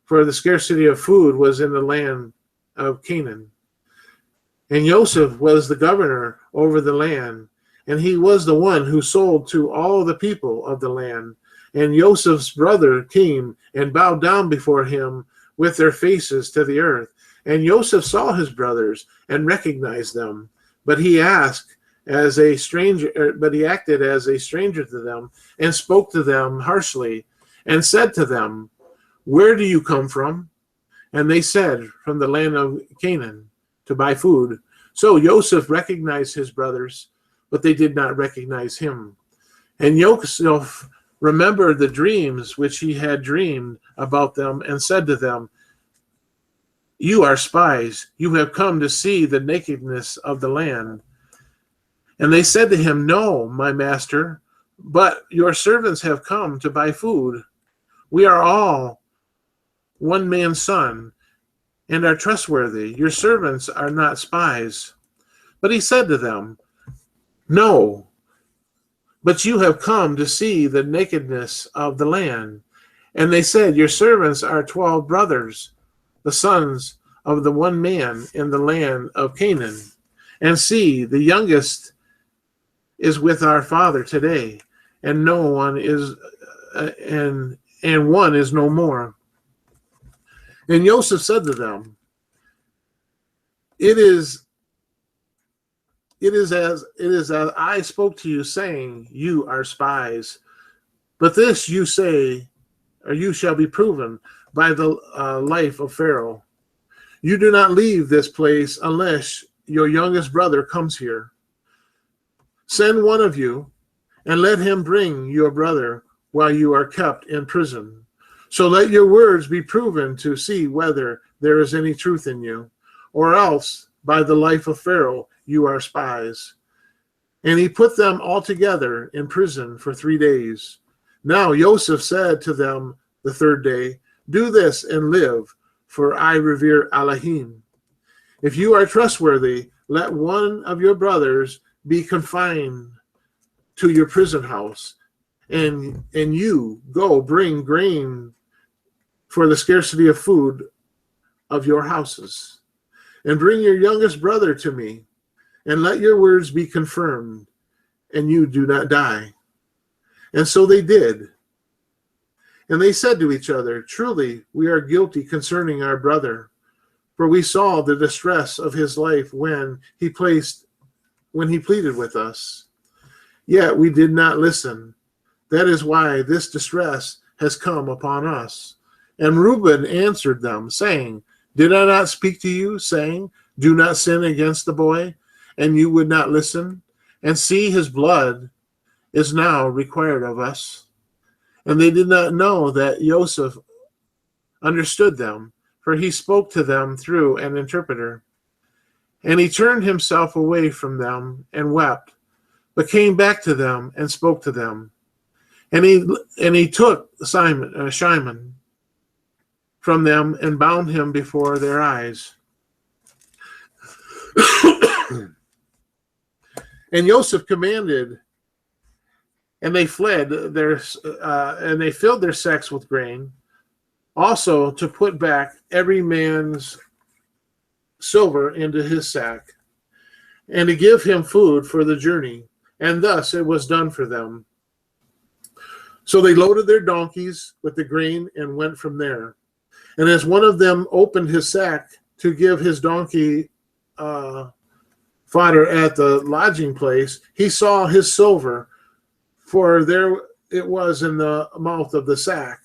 for the scarcity of food was in the land of Canaan. And Joseph was the governor over the land, and he was the one who sold to all the people of the land. And Joseph's brother came and bowed down before him with their faces to the earth. And Joseph saw his brothers and recognized them, but he acted as a stranger to them, and spoke to them harshly, and said to them, "Where do you come from?" And they said, "From the land of Canaan, to buy food." So Joseph recognized his brothers, but they did not recognize him. And Joseph remembered the dreams which he had dreamed about them, and said to them, "You are spies. You have come to see the nakedness of the land." And they said to him, "No, my master, but your servants have come to buy food. We are all one man's son, and are trustworthy. Your servants are not spies." But he said to them, "No, but you have come to see the nakedness of the land." And they said, "Your servants are 12 brothers, the sons of the one man in the land of Canaan. And see, the youngest is with our father today, and no one is, and one is no more." And Joseph said to them, It is as I spoke to you, saying, you are spies. But this you say, or you shall be proven by the life of Pharaoh. You do not leave this place unless your youngest brother comes here. Send one of you, and let him bring your brother while you are kept in prison. So let your words be proven to see whether there is any truth in you, or else by the life of Pharaoh you are spies. And he put them all together in prison for 3 days. Now Joseph said to them the third day, "Do this and live, for I revere Elohim. If you are trustworthy, let one of your brothers be confined to your prison house, and you go bring grain for the scarcity of food of your houses. And bring your youngest brother to me, and let your words be confirmed, and you do not die." And so they did. And they said to each other, "Truly, we are guilty concerning our brother, for we saw the distress of his life when he pleaded with us. Yet we did not listen. That is why this distress has come upon us." And Reuben answered them, saying, "Did I not speak to you, saying, do not sin against the boy? And you would not listen? And see, his blood is now required of us." And they did not know that Joseph understood them, for he spoke to them through an interpreter. And he turned himself away from them and wept, but came back to them and spoke to them. And he took Shimon from them and bound him before their eyes. And Joseph commanded, and they fled and they filled their sacks with grain, also to put back every man's silver into his sack, and to give him food for the journey. And thus it was done for them. So they loaded their donkeys with the grain and went from there. And as one of them opened his sack to give his donkey fodder at the lodging place, he saw his silver, for there it was in the mouth of the sack.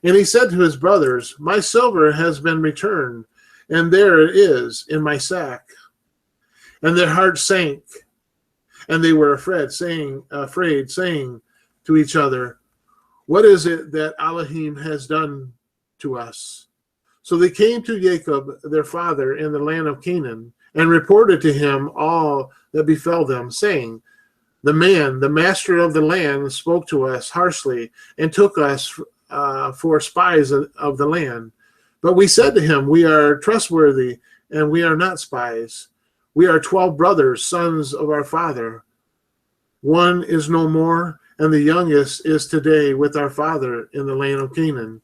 And he said to his brothers, "My silver has been returned, and there it is in my sack." And their hearts sank, and they were afraid, saying to each other, "What is it that Elohim has done to us?" So they came to Jacob, their father, in the land of Canaan, and reported to him all that befell them, saying, "The master of the land, spoke to us harshly, and took us for spies of the land. But we said to him, we are trustworthy, and we are not spies. We are 12 brothers, sons of our father. One is no more, and the youngest is today with our father in the land of Canaan.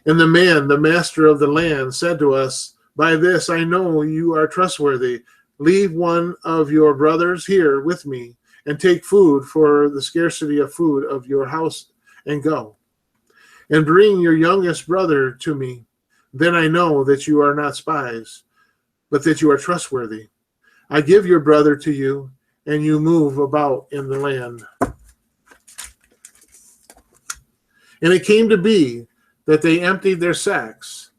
And the man, the master of the land, said to us, by this I know you are trustworthy. Leave one of your brothers here with me, and take food for the scarcity of food of your house, and go. And bring your youngest brother to me. Then I know that you are not spies, but that you are trustworthy. I give your brother to you, and you move about in the land. And it came to be that they emptied their sacks.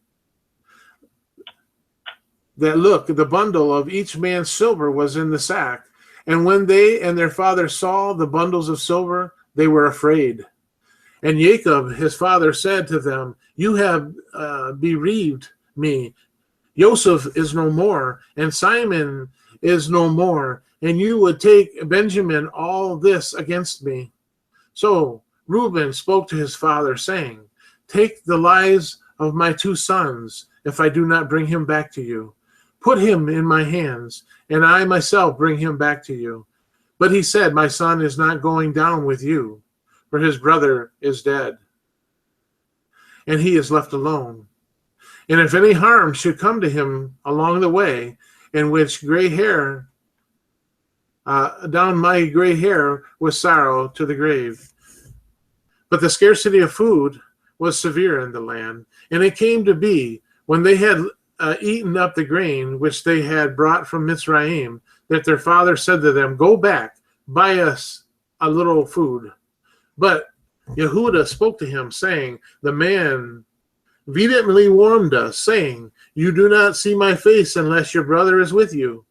That look, the bundle of each man's silver was in the sack. And when they and their father saw the bundles of silver, they were afraid. And Jacob, his father, said to them, you have bereaved me. Joseph is no more, and Simon is no more, and you would take Benjamin all this against me. So Reuben spoke to his father, saying, take the lives of my two sons, if I do not bring him back to you. Put him in my hands, and I myself bring him back to you. But he said, my son is not going down with you, for his brother is dead, and he is left alone. And if any harm should come to him along the way, in which gray hair, down my gray hair with sorrow to the grave. But the scarcity of food was severe in the land, and it came to be, when they had eaten up the grain which they had brought from Mitzrayim, that their father said to them, go back, buy us a little food. But Yehudah spoke to him, saying, the man vehemently warned us, saying, you do not see my face unless your brother is with you.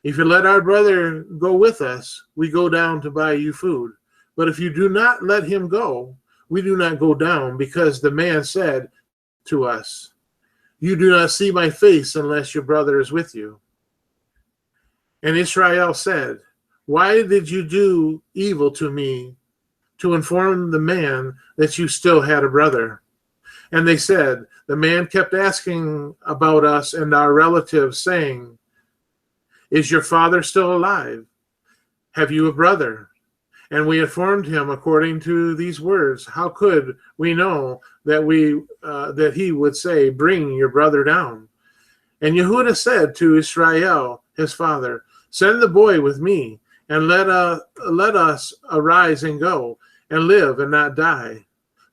If you let our brother go with us, we go down to buy you food. But if you do not let him go, we do not go down, because the man said to us, you do not see my face unless your brother is with you. And Israel said, why did you do evil to me, to inform the man that you still had a brother? And they said, the man kept asking about us and our relatives, saying, is your father still alive? Have you a brother? And we informed him according to these words. How could we know that he would say, bring your brother down? And Yehudah said to Israel, his father, send the boy with me, and let us arise and go, and live and not die,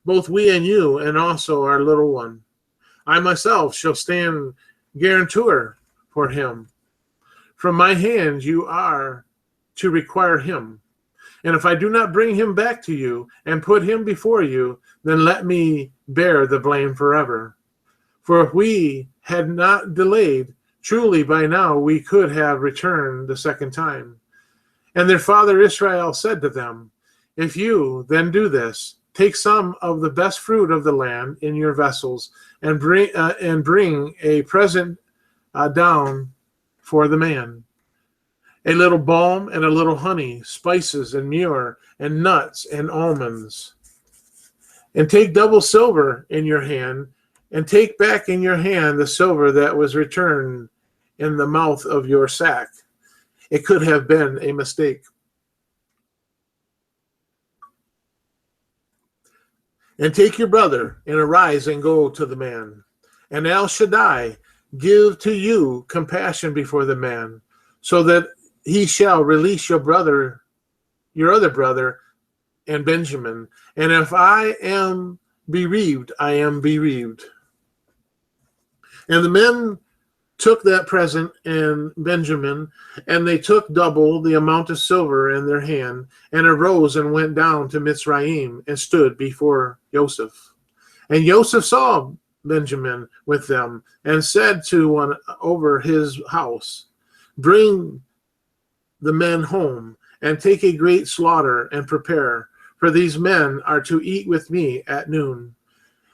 both we and you, and also our little one. I myself shall stand guarantor for him. From my hand you are to require him. And if I do not bring him back to you and put him before you, then let me bear the blame forever. For if we had not delayed, truly by now we could have returned the second time. And their father Israel said to them, if you then do this, take some of the best fruit of the land in your vessels, and bring a present down for the man. A little balm and a little honey, spices and myrrh, and nuts and almonds. And take double silver in your hand, and take back in your hand the silver that was returned in the mouth of your sack. It could have been a mistake. And take your brother, and arise and go to the man. And El Shaddai give to you compassion before the man, so that he shall release your brother, your other brother, and Benjamin. And if I am bereaved, I am bereaved. And the men took that present and Benjamin, and they took double the amount of silver in their hand, and arose and went down to Mitzrayim, and stood before Yoseph. And Yoseph saw Benjamin with them, and said to one over his house, bring the men home, and take a great slaughter, and prepare, for these men are to eat with me at noon.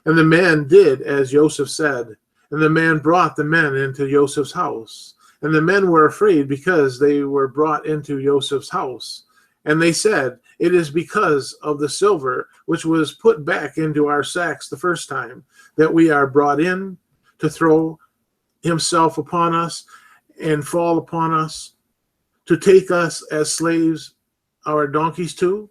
And the man did as Joseph said, and the man brought the men into Joseph's house. And the men were afraid, because they were brought into Joseph's house. And they said, it is because of the silver which was put back into our sacks the first time, that we are brought in, to throw himself upon us and fall upon us, to take us as slaves, our donkeys too.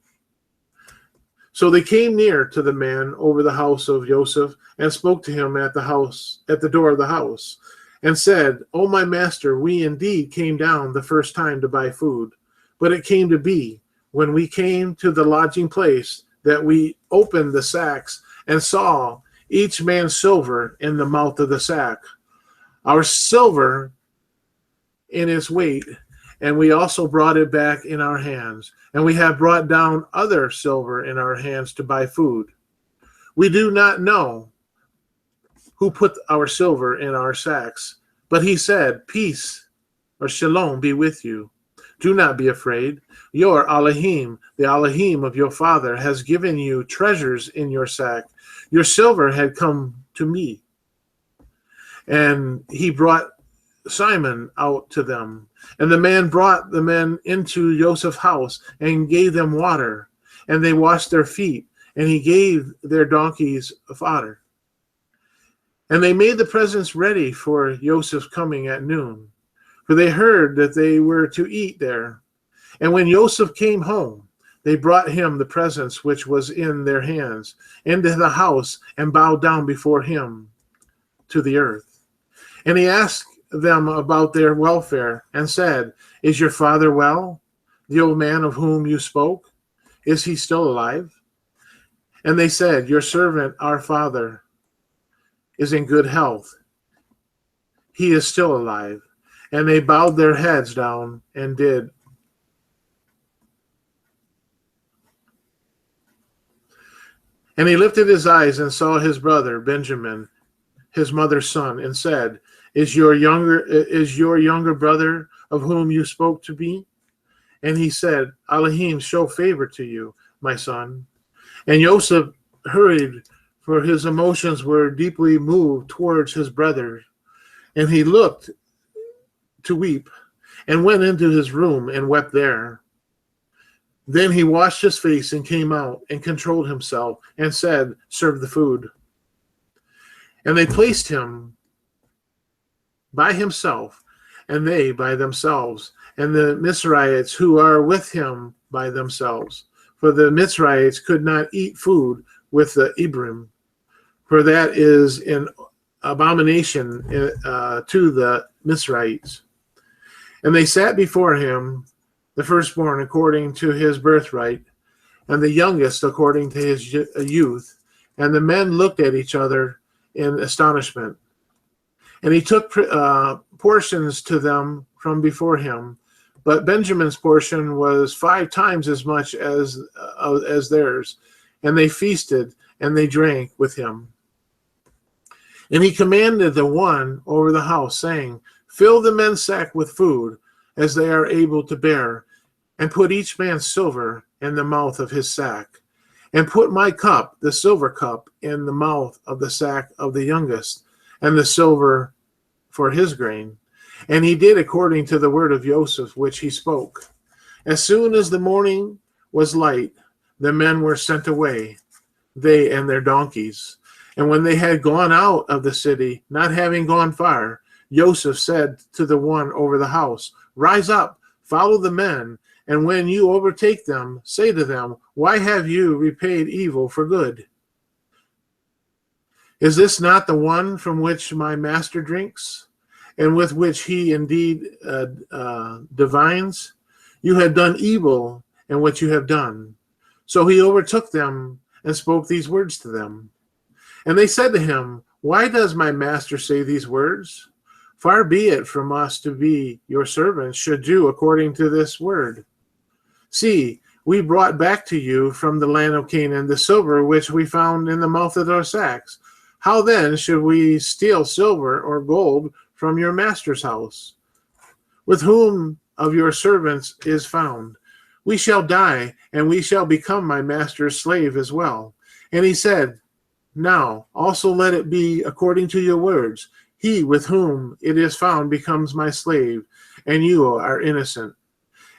So they came near to the man over the house of Joseph and spoke to him at the door of the house, and said, "O my master, we indeed came down the first time to buy food. But it came to be, when we came to the lodging place, that we opened the sacks and saw each man's silver in the mouth of the sack, our silver in its weight, and we also brought it back in our hands. And we have brought down other silver in our hands to buy food. We do not know who put our silver in our sacks." But he said, "Peace," or shalom, "be with you. Do not be afraid. Your Elohim, the Elohim of your father, has given you treasures in your sack. Your silver had come to me." And he brought Simon out to them. And the man brought the men into Joseph's house and gave them water. And they washed their feet, and he gave their donkeys fodder. And they made the presents ready for Joseph's coming at noon, for they heard that they were to eat there. And when Joseph came home, they brought him the presents which was in their hands into the house, and bowed down before him to the earth. And he asked them about their welfare, and said, "Is your father well, the old man of whom you spoke? Is he still alive?" And they said, "Your servant, our father, is in good health. He is still alive." And they bowed their heads down and did. And he lifted his eyes and saw his brother Benjamin, his mother's son, and said, Is your younger brother of whom you spoke to me?" And he said, "Elohim show favor to you, my son." And Yosef hurried, for his emotions were deeply moved towards his brother. And he looked to weep, and went into his room and wept there. Then he washed his face and came out and controlled himself and said, "Serve the food." And they placed him by himself, and they by themselves, and the Mizrahites who are with him by themselves. For the Mizrahites could not eat food with the Ibrim, for that is an abomination to the Mizrahites. And they sat before him, the firstborn according to his birthright, and the youngest according to his youth. And the men looked at each other in astonishment. And he took portions to them from before him, but Benjamin's portion was 5 times as much as theirs. And they feasted and they drank with him. And he commanded the one over the house, saying, "Fill the men's sack with food, as they are able to bear, and put each man's silver in the mouth of his sack. And put my cup, the silver cup, in the mouth of the sack of the youngest, and the silver for his grain." And he did according to the word of Joseph, which he spoke. As soon as the morning was light, the men were sent away, they and their donkeys. And when they had gone out of the city, not having gone far, Joseph said to the one over the house, "Rise up, follow the men, and when you overtake them, say to them, why have you repaid evil for good? Is this not the one from which my master drinks, and with which he indeed divines? You have done evil in what you have done." So he overtook them and spoke these words to them. And they said to him, "Why does my master say these words? Far be it from us to be your servants should do according to this word. See, we brought back to you from the land of Canaan the silver which we found in the mouth of our sacks. How then should we steal silver or gold from your master's house? With whom of your servants is found? We shall die, and we shall become my master's slave as well." And he said, "Now also let it be according to your words. He with whom it is found becomes my slave, and you are innocent."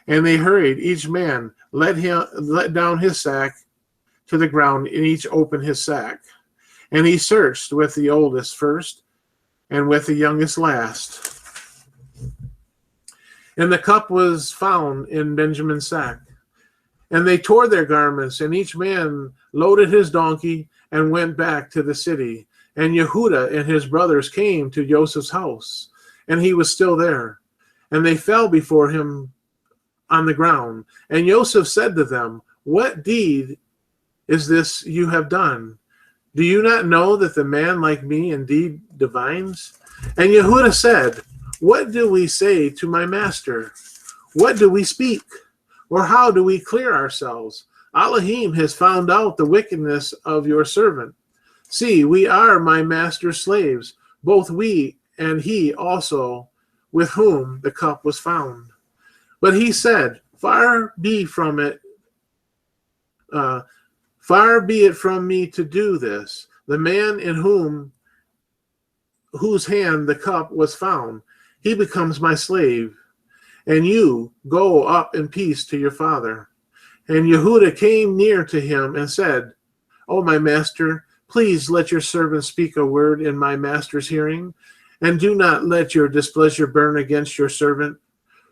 And they hurried, each man let down his sack to the ground, and each opened his sack. And he searched with the oldest first, and with the youngest last. And the cup was found in Benjamin's sack. And they tore their garments, and each man loaded his donkey and went back to the city. And Yehudah and his brothers came to Joseph's house, and he was still there. And they fell before him on the ground. And Joseph said to them, "What deed is this you have done? Do you not know that the man like me indeed divines?" And Yehudah said, "What do we say to my master? What do we speak? Or how do we clear ourselves? Elohim has found out the wickedness of your servant. See, we are my master's slaves, both we and he also, with whom the cup was found." But he said, Far be it from me to do this. The man in whose hand the cup was found, he becomes my slave. And you go up in peace to your father. And Yehudah came near to him and said, "O my master, please let your servant speak a word in my master's hearing, and do not let your displeasure burn against your servant,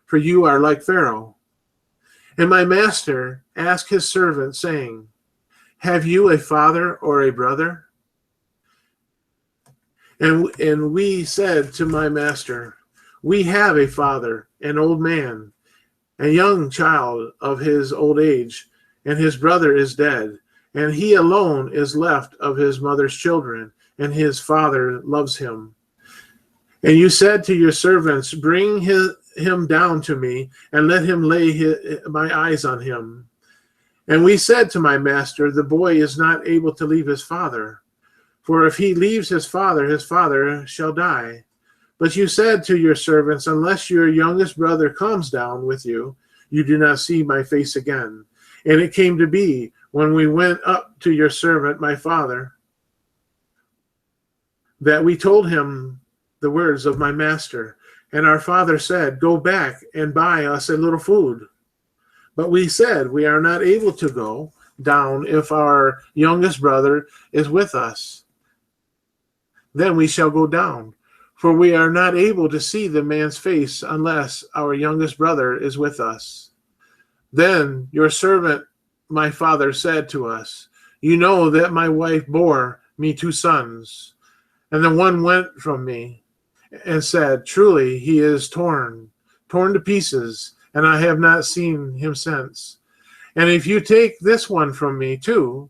for you are like Pharaoh." And my master asked his servant, saying, "Have you a father or a brother?" And we said to my master, "We have a father, an old man, a young child of his old age, and his brother is dead, and he alone is left of his mother's children, and his father loves him." And you said to your servants, "Bring him down to me, and let him lay my eyes on him." And we said to my master, "The boy is not able to leave his father, for if he leaves his father shall die." But you said to your servants, "Unless your youngest brother comes down with you, you do not see my face again." And it came to be, when we went up to your servant, my father, that we told him the words of my master. And our father said, "Go back and buy us a little food." But we said, "We are not able to go down if our youngest brother is with us. Then we shall go down. For we are not able to see the man's face unless our youngest brother is with us." Then your servant, my father, said to us, "You know that my wife bore me 2 sons, and the one went from me," and said, "Truly he is torn to pieces, and I have not seen him since. And if you take this one from me too,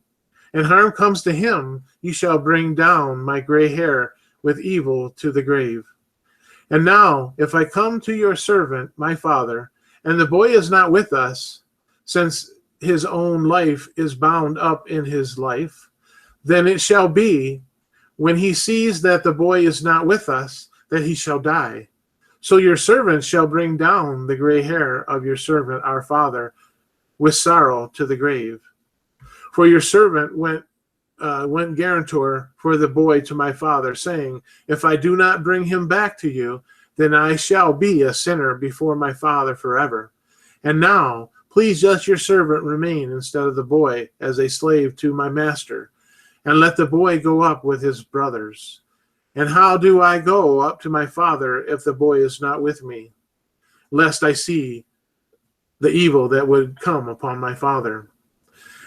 and harm comes to him, you shall bring down my gray hair with evil to the grave. And now, if I come to your servant, my father, and the boy is not with us, since his own life is bound up in his life, then it shall be, when he sees that the boy is not with us, that he shall die. So your servant shall bring down the gray hair of your servant, our father, with sorrow to the grave. For your servant went guarantor for the boy to my father, saying, If I do not bring him back to you, then I shall be a sinner before my father forever. And now, please let your servant remain instead of the boy as a slave to my master, and let the boy go up with his brothers. And how do I go up to my father if the boy is not with me, lest I see the evil that would come upon my father?"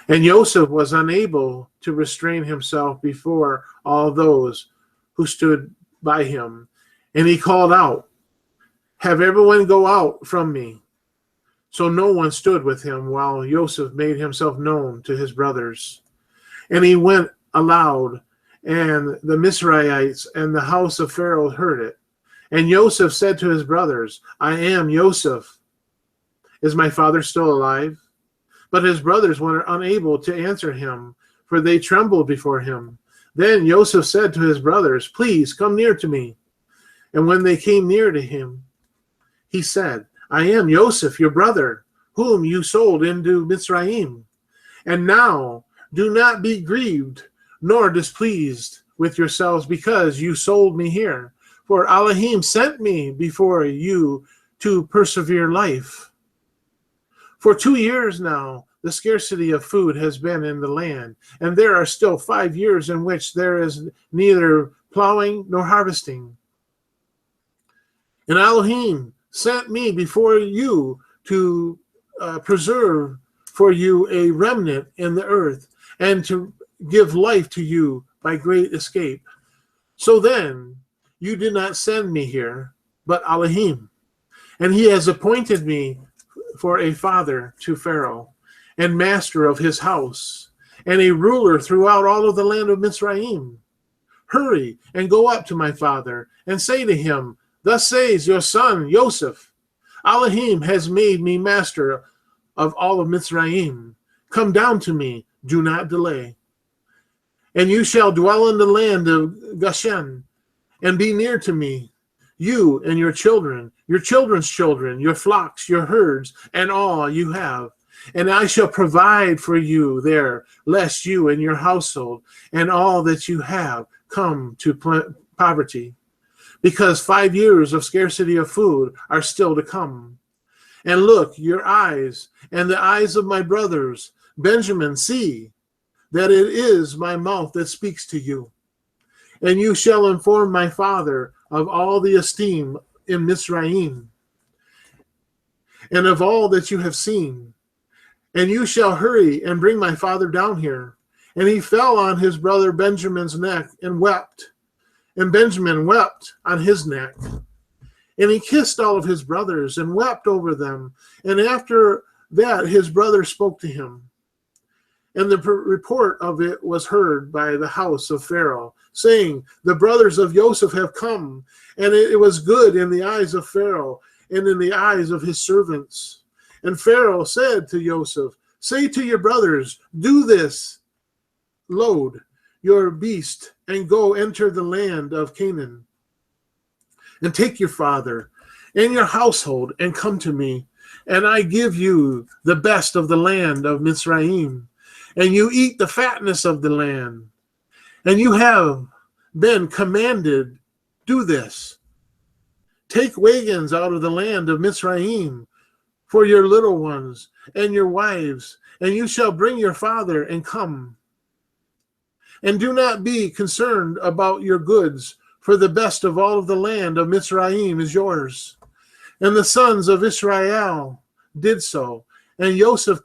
And Yoseph was unable to restrain himself before all those who stood by him. And he called out, "Have everyone go out from me." So no one stood with him while Yoseph made himself known to his brothers. And he went aloud, and the Mizrahites and the house of Pharaoh heard it. And Yoseph said to his brothers, "I am Yoseph. Is my father still alive?" But his brothers were unable to answer him, for they trembled before him. Then Yoseph said to his brothers, "Please come near to me." And when they came near to him, he said, "I am Yoseph, your brother, whom you sold into Mitzrayim. And now do not be grieved nor displeased with yourselves because you sold me here. For Elohim sent me before you to persevere life. For 2 years now, the scarcity of food has been in the land, and there are still 5 years in which there is neither plowing nor harvesting. And Elohim sent me before you to preserve for you a remnant in the earth, and to give life to you by great escape. So then, you did not send me here, but Elohim, and he has appointed me for a father to Pharaoh, and master of his house, and a ruler throughout all of the land of Mizraim. Hurry and go up to my father, and say to him, Thus says your son Yoseph, Elohim has made me master of all of Mizraim. Come down to me, do not delay. And you shall dwell in the land of Goshen, and be near to me, you and your children, your children's children, your flocks, your herds, and all you have. And I shall provide for you there, lest you and your household and all that you have come to poverty, because 5 years of scarcity of food are still to come. And look, your eyes and the eyes of my brothers, Benjamin, see that it is my mouth that speaks to you. And you shall inform my father of all the esteem in Mizraim, and of all that you have seen. And you shall hurry and bring my father down here. And he fell on his brother Benjamin's neck and wept. And Benjamin wept on his neck. And he kissed all of his brothers and wept over them. And after that his brother spoke to him. And the report of it was heard by the house of Pharaoh, saying, The brothers of Joseph have come. And it was good in the eyes of Pharaoh and in the eyes of his servants. And Pharaoh said to Joseph, Say to your brothers, do this, load your beast, and go enter the land of Canaan. And take your father and your household, and come to me, and I give you the best of the land of Mizraim. And you eat the fatness of the land. And you have been commanded, do this. Take wagons out of the land of Mizraim for your little ones and your wives, and you shall bring your father and come. And do not be concerned about your goods, for the best of all of the land of Mizraim is yours. And the sons of Israel did so. And Yoseph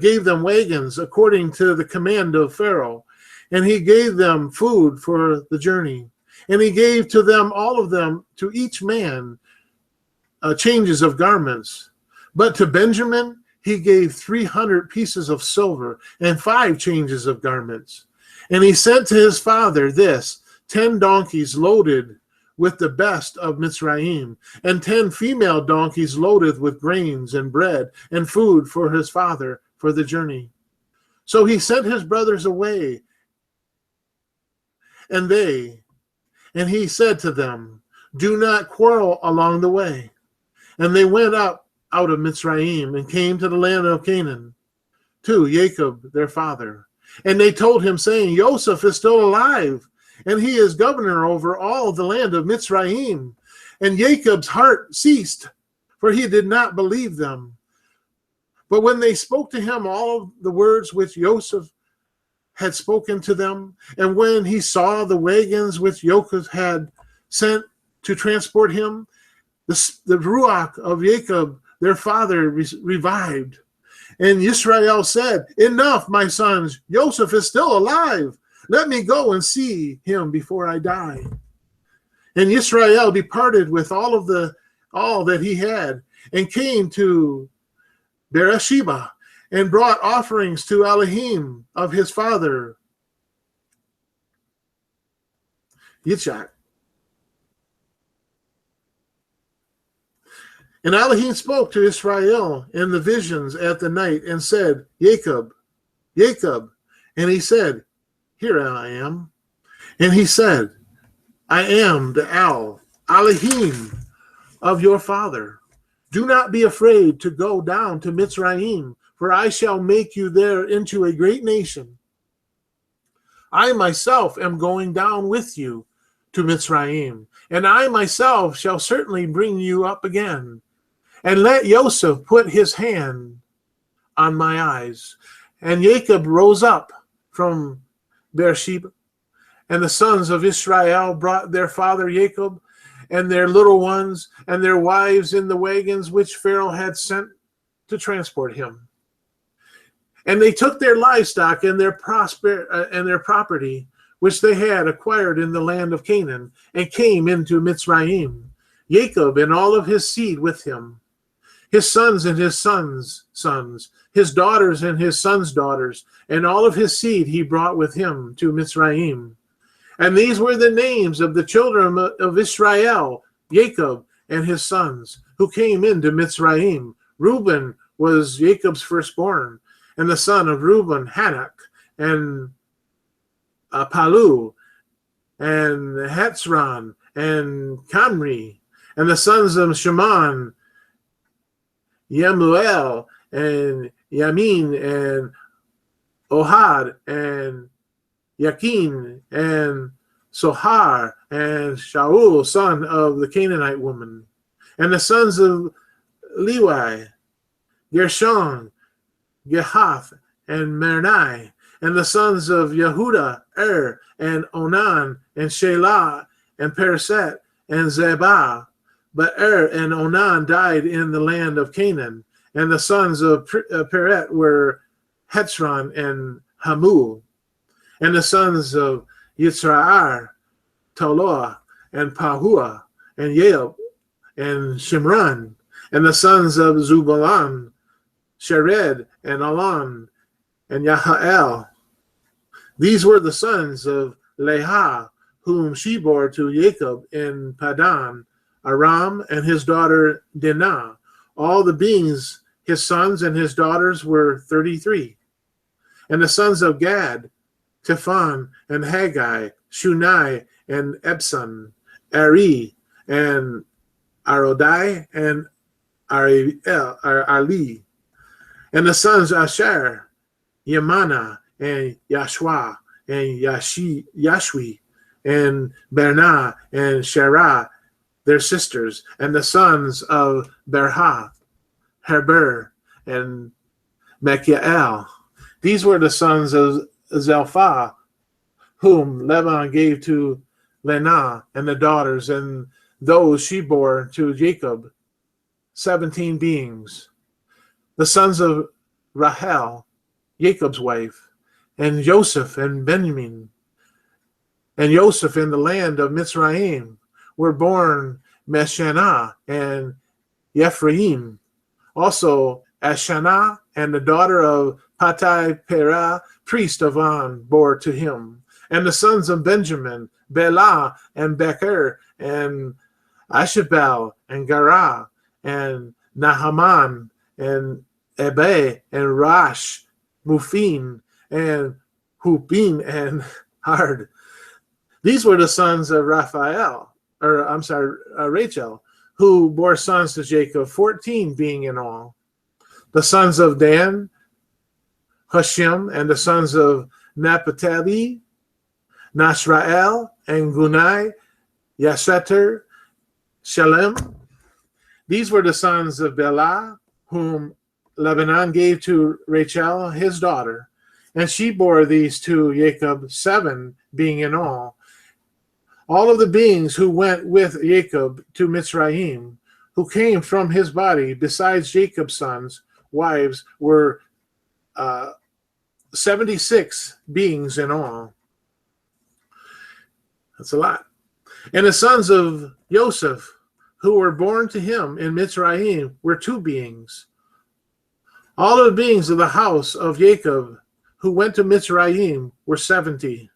gave them wagons according to the command of Pharaoh, and he gave them food for the journey. And he gave to them, all of them, to each man, changes of garments. But to Benjamin he gave 300 pieces of silver and 5 changes of garments. And he sent to his father 10 donkeys loaded with the best of Mizraim, and 10 female donkeys loaded with grains and bread and food for his father for the journey. So he sent his brothers away, and he said to them, Do not quarrel along the way. And they went up out of Mizraim and came to the land of Canaan, to Jacob their father. And they told him, saying, Joseph is still alive, and he is governor over all the land of Mizraim. And Jacob's heart ceased, for he did not believe them. But when they spoke to him all the words which Joseph had spoken to them, and when he saw the wagons which Joseph had sent to transport him, the ruach of Jacob their father revived. And Israel said, Enough, my sons, Joseph is still alive. Let me go and see him before I die. And Israel departed with all that he had, and came to Beersheba, and brought offerings to Elohim of his father Yitzchak. And Elohim spoke to Israel in the visions at the night, and said, Jacob, Jacob. And he said, Here I am. And he said, I am the Elohim of your father. Do not be afraid to go down to Mizraim, for I shall make you there into a great nation. I myself am going down with you to Mizraim, and I myself shall certainly bring you up again. And let Yosef put his hand on my eyes. And Jacob rose up from Beersheba, and the sons of Israel brought their father Jacob and their little ones and their wives in the wagons which Pharaoh had sent to transport him. And they took their livestock and their property, which they had acquired in the land of Canaan, and came into Mitzrayim, Jacob and all of his seed with him, his sons and his sons' sons, his daughters and his sons' daughters, and all of his seed he brought with him to Mitzrayim. And these were the names of the children of Israel, Jacob and his sons, who came into Mitzrayim. Reuben was Jacob's firstborn, and the son of Reuben, Hanak, and Palu, and Hetzron, and Kamri, and the sons of Shimon, Yemuel, and Yamin, and Ohad, and Yakin, and Sohar, and Shaul, son of the Canaanite woman, and the sons of Lewi, Gershon, Gehath, and Merni, and the sons of Yehuda, and Onan, and Shelah, and Pereset, and Zebah. But and Onan died in the land of Canaan, and the sons of Peret were Hetzron and Hamul, and the sons of Yitzra'ar, Toloah, and Pahua, and Yeob, and Shimron, and the sons of Zubalan, Shered, and Alon, and Yahael. These were the sons of Leah, whom she bore to Jacob in Padan, Aram, and his daughter Dinah. All the beings, his sons and his daughters, were 33. And the sons of Gad, Tiphan, and Haggai, Shunai, and Ebson, Ari, and Arodai, and Ali. And the sons of Asher, Yamana, and Yashua, and Yashwi, and Bernah, and Sherah, their sisters, and the sons of Berha, Heber, and Mechiel. These were the sons of Zelphah, whom Laban gave to Leah, and the daughters, and those she bore to Jacob, 17 beings. The sons of Rahel, Jacob's wife, and Joesph and Benjamin, and Yoseph in the land of Mitzrayim, were born Meshanah and Ephraim. Also Ashana and the daughter of Patai Perah, priest of On, bore to him. And the sons of Benjamin, Bela and Becher, and Ashabel, and Garah, and Nahaman, and Ebe, and Rash, Mufin, and Hupin, and Hard. These were the sons of Rachel, who bore sons to Jacob, 14 being in all. The sons of Dan, Hushim, and the sons of Naphtali, Nashrael, and Gunai, Yasheter, Shalem. These were the sons of Bela, whom Lebanon gave to Rachel, his daughter, and she bore these to Jacob, 7 being in all. All of the beings who went with Jacob to Mitzrayim, who came from his body, besides Jacob's sons, wives, were 76 beings in all. That's a lot. And the sons of Yoseph, who were born to him in Mitzrayim, were 2 beings. All of the beings of the house of Jacob, who went to Mitzrayim, were 70.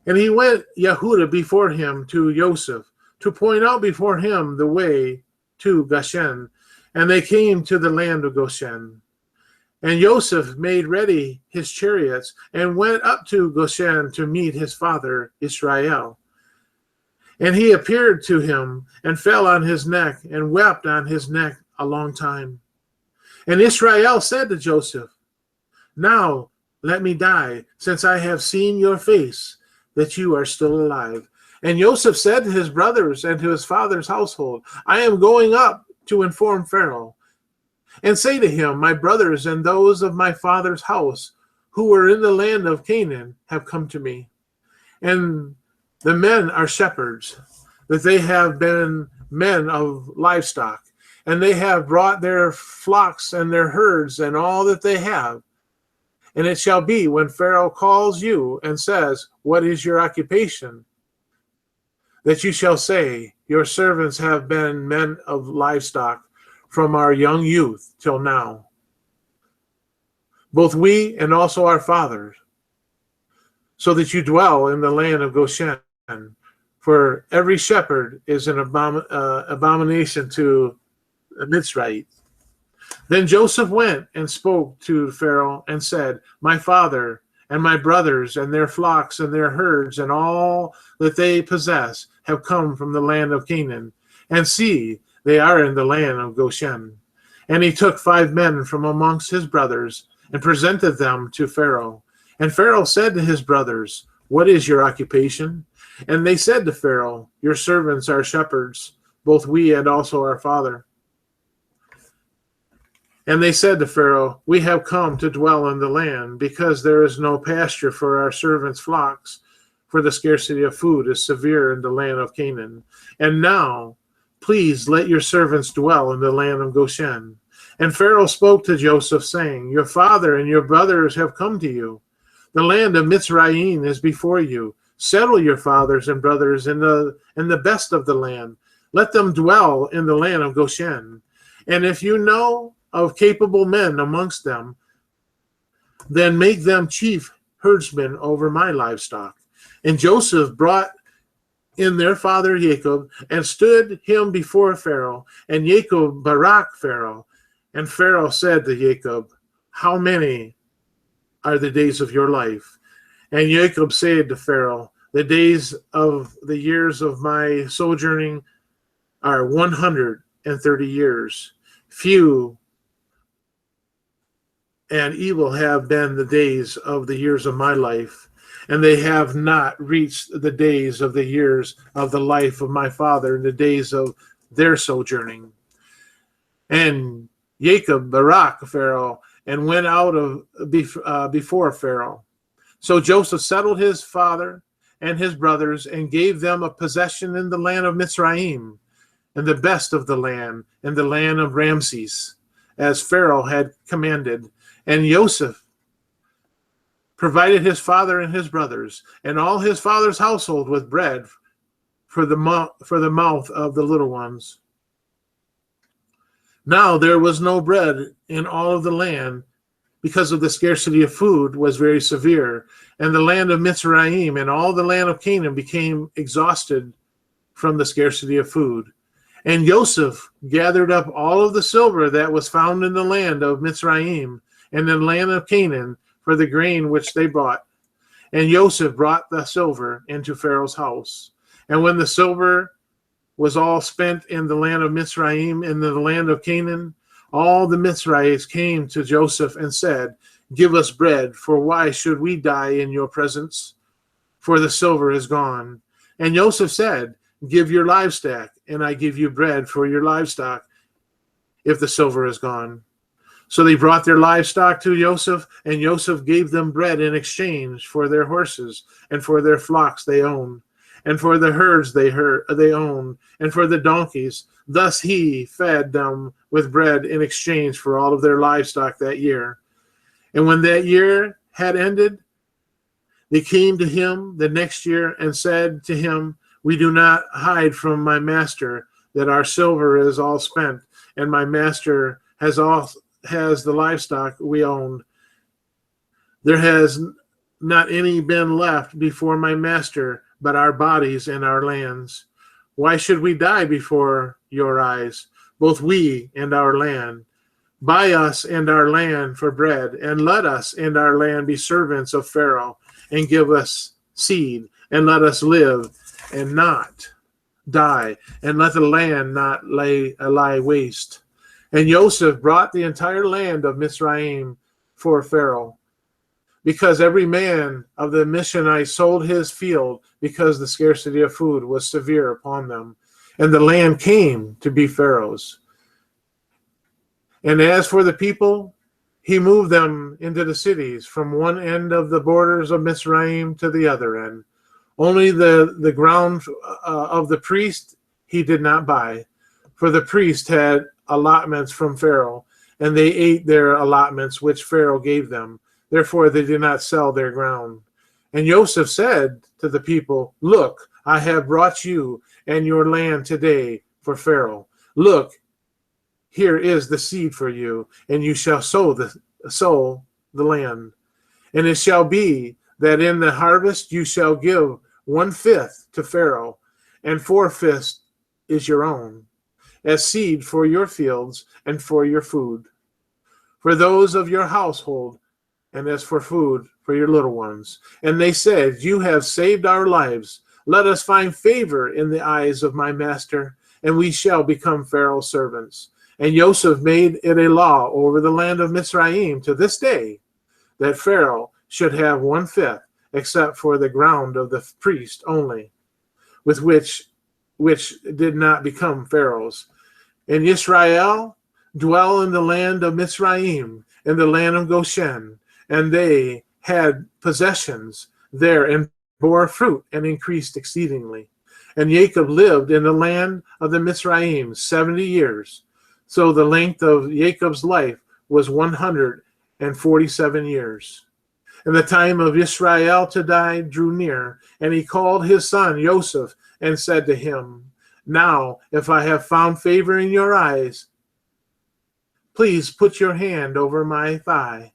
And he went Yehuda before him to Yoseph, to point out before him the way to Goshen. And they came to the land of Goshen. And Yoseph made ready his chariots and went up to Goshen to meet his father Israel. And he appeared to him and fell on his neck and wept on his neck a long time. And Israel said to Joseph, "Now let me die, since I have seen your face, that you are still alive." And Joseph said to his brothers and to his father's household, "I am going up to inform Pharaoh, and say to him, my brothers and those of my father's house who were in the land of Canaan have come to me. And the men are shepherds, that they have been men of livestock. and they have brought their flocks and their herds and all that they have. And it shall be when Pharaoh calls you and says, what is your occupation? That you shall say, your servants have been men of livestock from our young youth till now, both we and also our fathers, so that you dwell in the land of Goshen. For every shepherd is an abomination to a Mitzrayite. Then Joseph went and spoke to Pharaoh and said, my father and my brothers and their flocks and their herds and all that they possess have come from the land of Canaan. And see, they are in the land of Goshen. And he took 5 men from amongst his brothers and presented them to Pharaoh. And Pharaoh said to his brothers, what is your occupation? And they said to Pharaoh, your servants are shepherds, both we and also our father. And they said to Pharaoh, we have come to dwell in the land, because there is no pasture for our servants' flocks, for the scarcity of food is severe in the land of Canaan. And now, please let your servants dwell in the land of Goshen. And Pharaoh spoke to Joseph, saying, your father and your brothers have come to you. The land of Mitzrayim is before you. Settle your fathers and brothers in the best of the land. Let them dwell in the land of Goshen. And if you know of capable men amongst them, then make them chief herdsmen over my livestock. And Joseph brought in their father Jacob and stood him before Pharaoh, and Jacob barak Pharaoh. And Pharaoh said to Jacob, how many are the days of your life? And Jacob said to Pharaoh, the days of the years of my sojourning are 130 years. Few and evil have been the days of the years of my life, and they have not reached the days of the years of the life of my father in the days of their sojourning. And Jacob barak Pharaoh and went out before Pharaoh. So Joseph settled his father and his brothers and gave them a possession in the land of Mitzrayim, and the best of the land, and the land of Ramses, as Pharaoh had commanded. And Yoseph provided his father and his brothers and all his father's household with bread for the mouth of the little ones. Now there was no bread in all of the land, because of the scarcity of food was very severe, and the land of Mitzrayim and all the land of Canaan became exhausted from the scarcity of food. And Joseph gathered up all of the silver that was found in the land of Mitzrayim and in the land of Canaan for the grain which they bought. And Joseph brought the silver into Pharaoh's house. And when the silver was all spent in the land of Mitzrayim and in the land of Canaan, all the Mitzrayites came to Joseph and said, give us bread, for why should we die in your presence? For the silver is gone. And Joseph said, give your livestock, and I give you bread for your livestock, if the silver is gone. So they brought their livestock to Joseph, and Joseph gave them bread in exchange for their horses, and for their flocks they owned, and for the herds they owned, and for the donkeys. Thus he fed them with bread in exchange for all of their livestock that year. And when that year had ended, they came to him the next year and said to him, we do not hide from my master that our silver is all spent, and my master has the livestock we owned. There has not any been left before my master, but our bodies and our lands. Why should we die before your eyes, both we and our land? Buy us and our land for bread, and let us and our land be servants of Pharaoh, and give us seed, and let us live and not die, and let the land not lie waste. And Joseph brought the entire land of Mitzrayim for Pharaoh, because every man of the Midianites sold his field, because the scarcity of food was severe upon them, and the land came to be Pharaoh's. And as for the people, he moved them into the cities from one end of the borders of Mitzrayim to the other end. Only the ground of the priest he did not buy, for the priest had allotments from Pharaoh, and they ate their allotments which Pharaoh gave them. Therefore they did not sell their ground. And Joseph said to the people, Look, I have brought you and your land today for Pharaoh. Look, here is the seed for you, and you shall sow the land. And it shall be that in the harvest you shall give 1/5 to Pharaoh, and 4/5 is your own, as seed for your fields and for your food, for those of your household, and as for food for your little ones. And they said, You have saved our lives. Let us find favor in the eyes of my master, and we shall become Pharaoh's servants. And Joseph made it a law over the land of Mizraim to this day, that Pharaoh should have 1/5, except for the ground of the priest only, with which did not become Pharaoh's. And Israel dwell in the land of Mizraim, in the land of Goshen, and they had possessions there and bore fruit and increased exceedingly. And Jacob lived in the land of the Mizraim 70 years. So the length of Jacob's life was 147 years. And the time of Israel to die drew near, and he called his son Yoseph and said to him, Now, if I have found favor in your eyes, please put your hand over my thigh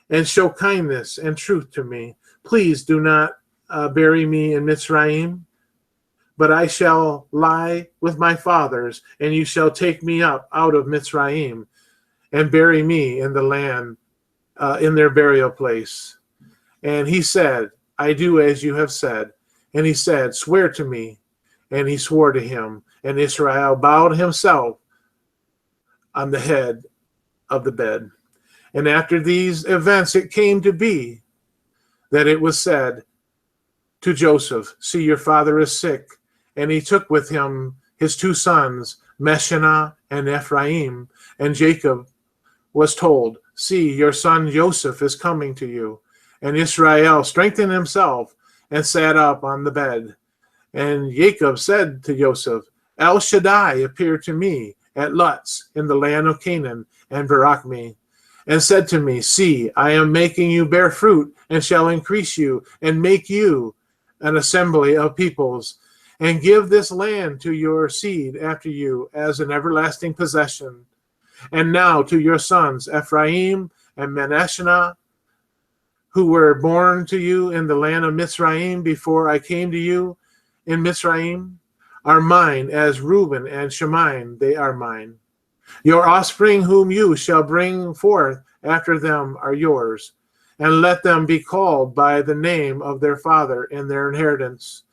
and show kindness and truth to me. Please do not bury me in Mizraim, but I shall lie with my fathers, and you shall take me up out of Mizraim and bury me in the land, in their burial place. And he said, I do as you have said. And he said, Swear to me. And he swore to him. And Israel bowed himself on the head of the bed. And after these events, it came to be that it was said to Joseph, See, your father is sick. And he took with him his 2 sons, Meshannah and Ephraim. And Jacob was told, See, your son Joseph is coming to you. And Israel strengthened himself and sat up on the bed. And Jacob said to Joseph, El Shaddai appeared to me at Luz in the land of Canaan, and barak me, and said to me, See, I am making you bear fruit, and shall increase you, and make you an assembly of peoples, and give this land to your seed after you as an everlasting possession. And now to your sons, Ephraim and Manasseh, who were born to you in the land of Mizraim before I came to you in Mizraim, are mine, as Reuben and Shimon, they are mine. Your offspring whom you shall bring forth after them are yours, and let them be called by the name of their father in their inheritance.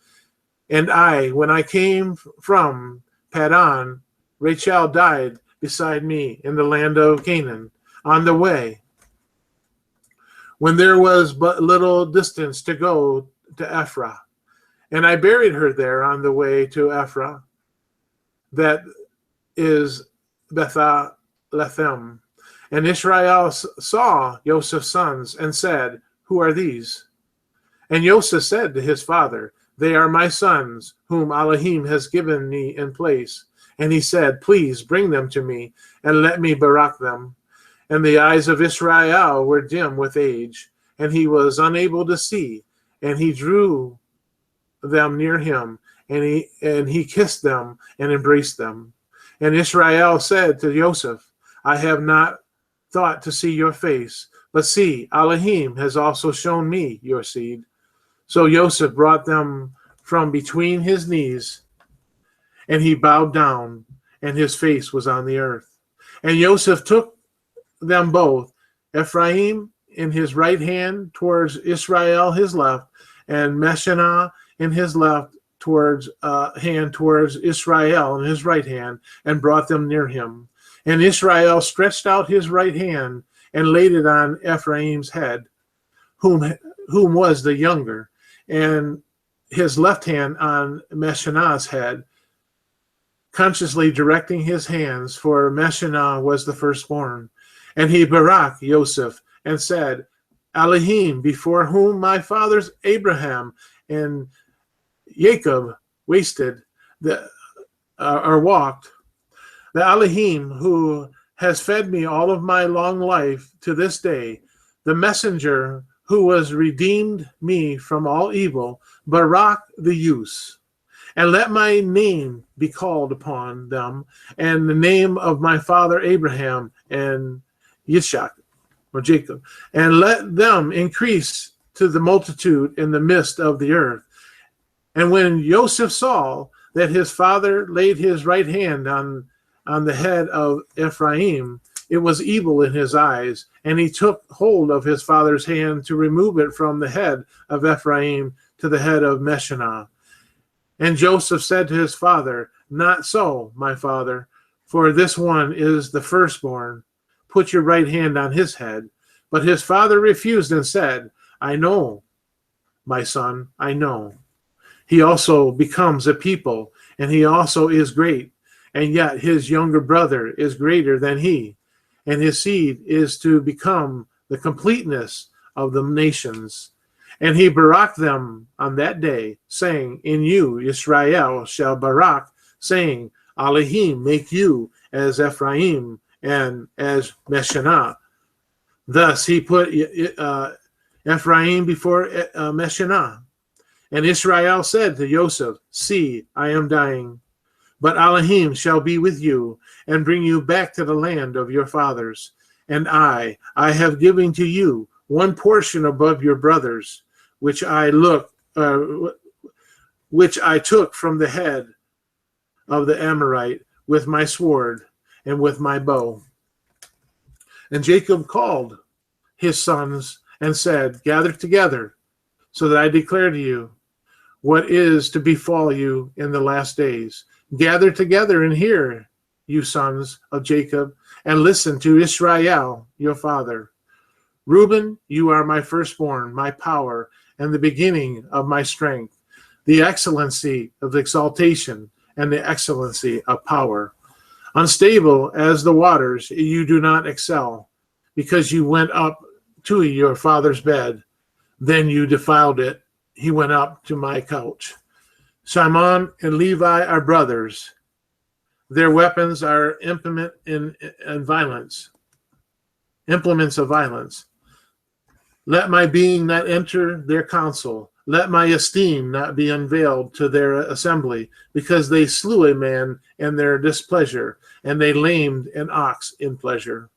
And I, when I came from Paddan, Rachel died beside me in the land of Canaan on the way, when there was but little distance to go to Ephraim. And I buried her there on the way to Ephraim, that is Bethalechem. And Israel saw Joseph's sons and said, Who are these? And Joseph said to his father, They are my sons, whom Elohim has given me in place. And he said, Please bring them to me, and let me barak them. And the eyes of Israel were dim with age, and he was unable to see. And he drew them near him, and he kissed them and embraced them. And Israel said to Joseph, I have not thought to see your face, but see, Elohim has also shown me your seed. So Joseph brought them from between his knees, and he bowed down, and his face was on the earth. And Joseph took them both, Ephraim in his right hand towards Israel his left, and Meshannah in his left hand towards Israel in his right hand, and brought them near him. And Israel stretched out his right hand and laid it on Ephraim's head, whom was the younger, and his left hand on Meshannah's head, consciously directing his hands, for Meshannah was the firstborn. And he barak Joseph and said, Elohim, before whom my fathers Abraham and Jacob walked, The Elohim who has fed me all of my long life to this day, the messenger who has redeemed me from all evil, Barak the use. And let my name be called upon them, and the name of my father Abraham and Yishak, or Jacob, and let them increase to the multitude in the midst of the earth. And when Joseph saw that his father laid his right hand on the head of Ephraim, it was evil in his eyes, and he took hold of his father's hand to remove it from the head of Ephraim to the head of Meshannah. And Joseph said to his father, "Not so, my father, for this one is the firstborn. Put your right hand on his head." But his father refused and said, "I know, my son, I know. He also becomes a people, and he also is great, and yet his younger brother is greater than he, and his seed is to become the completeness of the nations." And he baraked them on that day, saying, "In you Israel shall barak, saying, Elohim make you as Ephraim and as Meshannah." Thus he put Ephraim before Meshannah. And Israel said to Yoseph, "See, I am dying, but Elohim shall be with you and bring you back to the land of your fathers. And I have given to you one portion above your brothers, which I took from the head of the Amorite with my sword and with my bow." And Jacob called his sons and said, "Gather together, so that I declare to you what is to befall you in the last days. Gather together and hear, you sons of Jacob, and listen to Israel, your father. Reuben, you are my firstborn, my power, and the beginning of my strength, the excellency of exaltation and the excellency of power. Unstable as the waters, you do not excel, because you went up to your father's bed. Then you defiled it. He went up to my couch. Shimon and Levi are brothers. Their weapons are implements of violence. Let my being not enter their council. Let my esteem not be unveiled to their assembly, because they slew a man in their displeasure, and they lamed an ox in pleasure.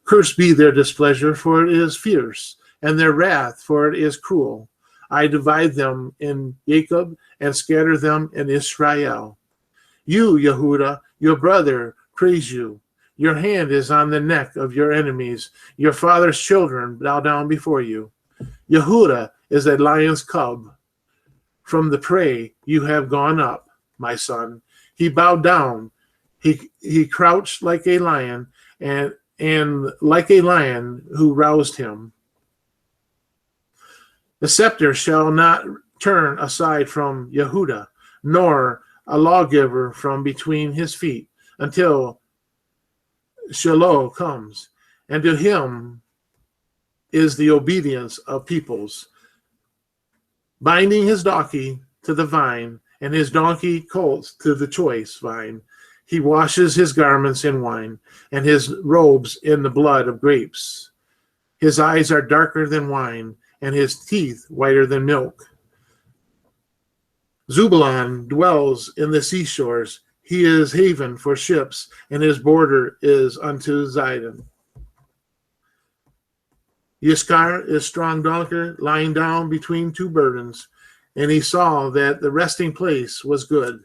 Cursed be their displeasure, for it is fierce, and their wrath, for it is cruel. I divide them in Jacob and scatter them in Israel. You, Yehuda, your brother, praise you. Your hand is on the neck of your enemies. Your father's children bow down before you. Yehuda is a lion's cub. From the prey you have gone up, my son. He bowed down. He crouched like a lion, and like a lion who roused him. The scepter shall not turn aside from Yehuda, nor a lawgiver from between his feet, until Shiloh comes, and to him is the obedience of peoples. Binding his donkey to the vine, and his donkey colts to the choice vine. He washes his garments in wine, and his robes in the blood of grapes. His eyes are darker than wine, and his teeth whiter than milk. Zebulun dwells in the seashores. He is haven for ships, and his border is unto Zidon. Yiscar is strong donkey, lying down between two burdens, and he saw that the resting place was good,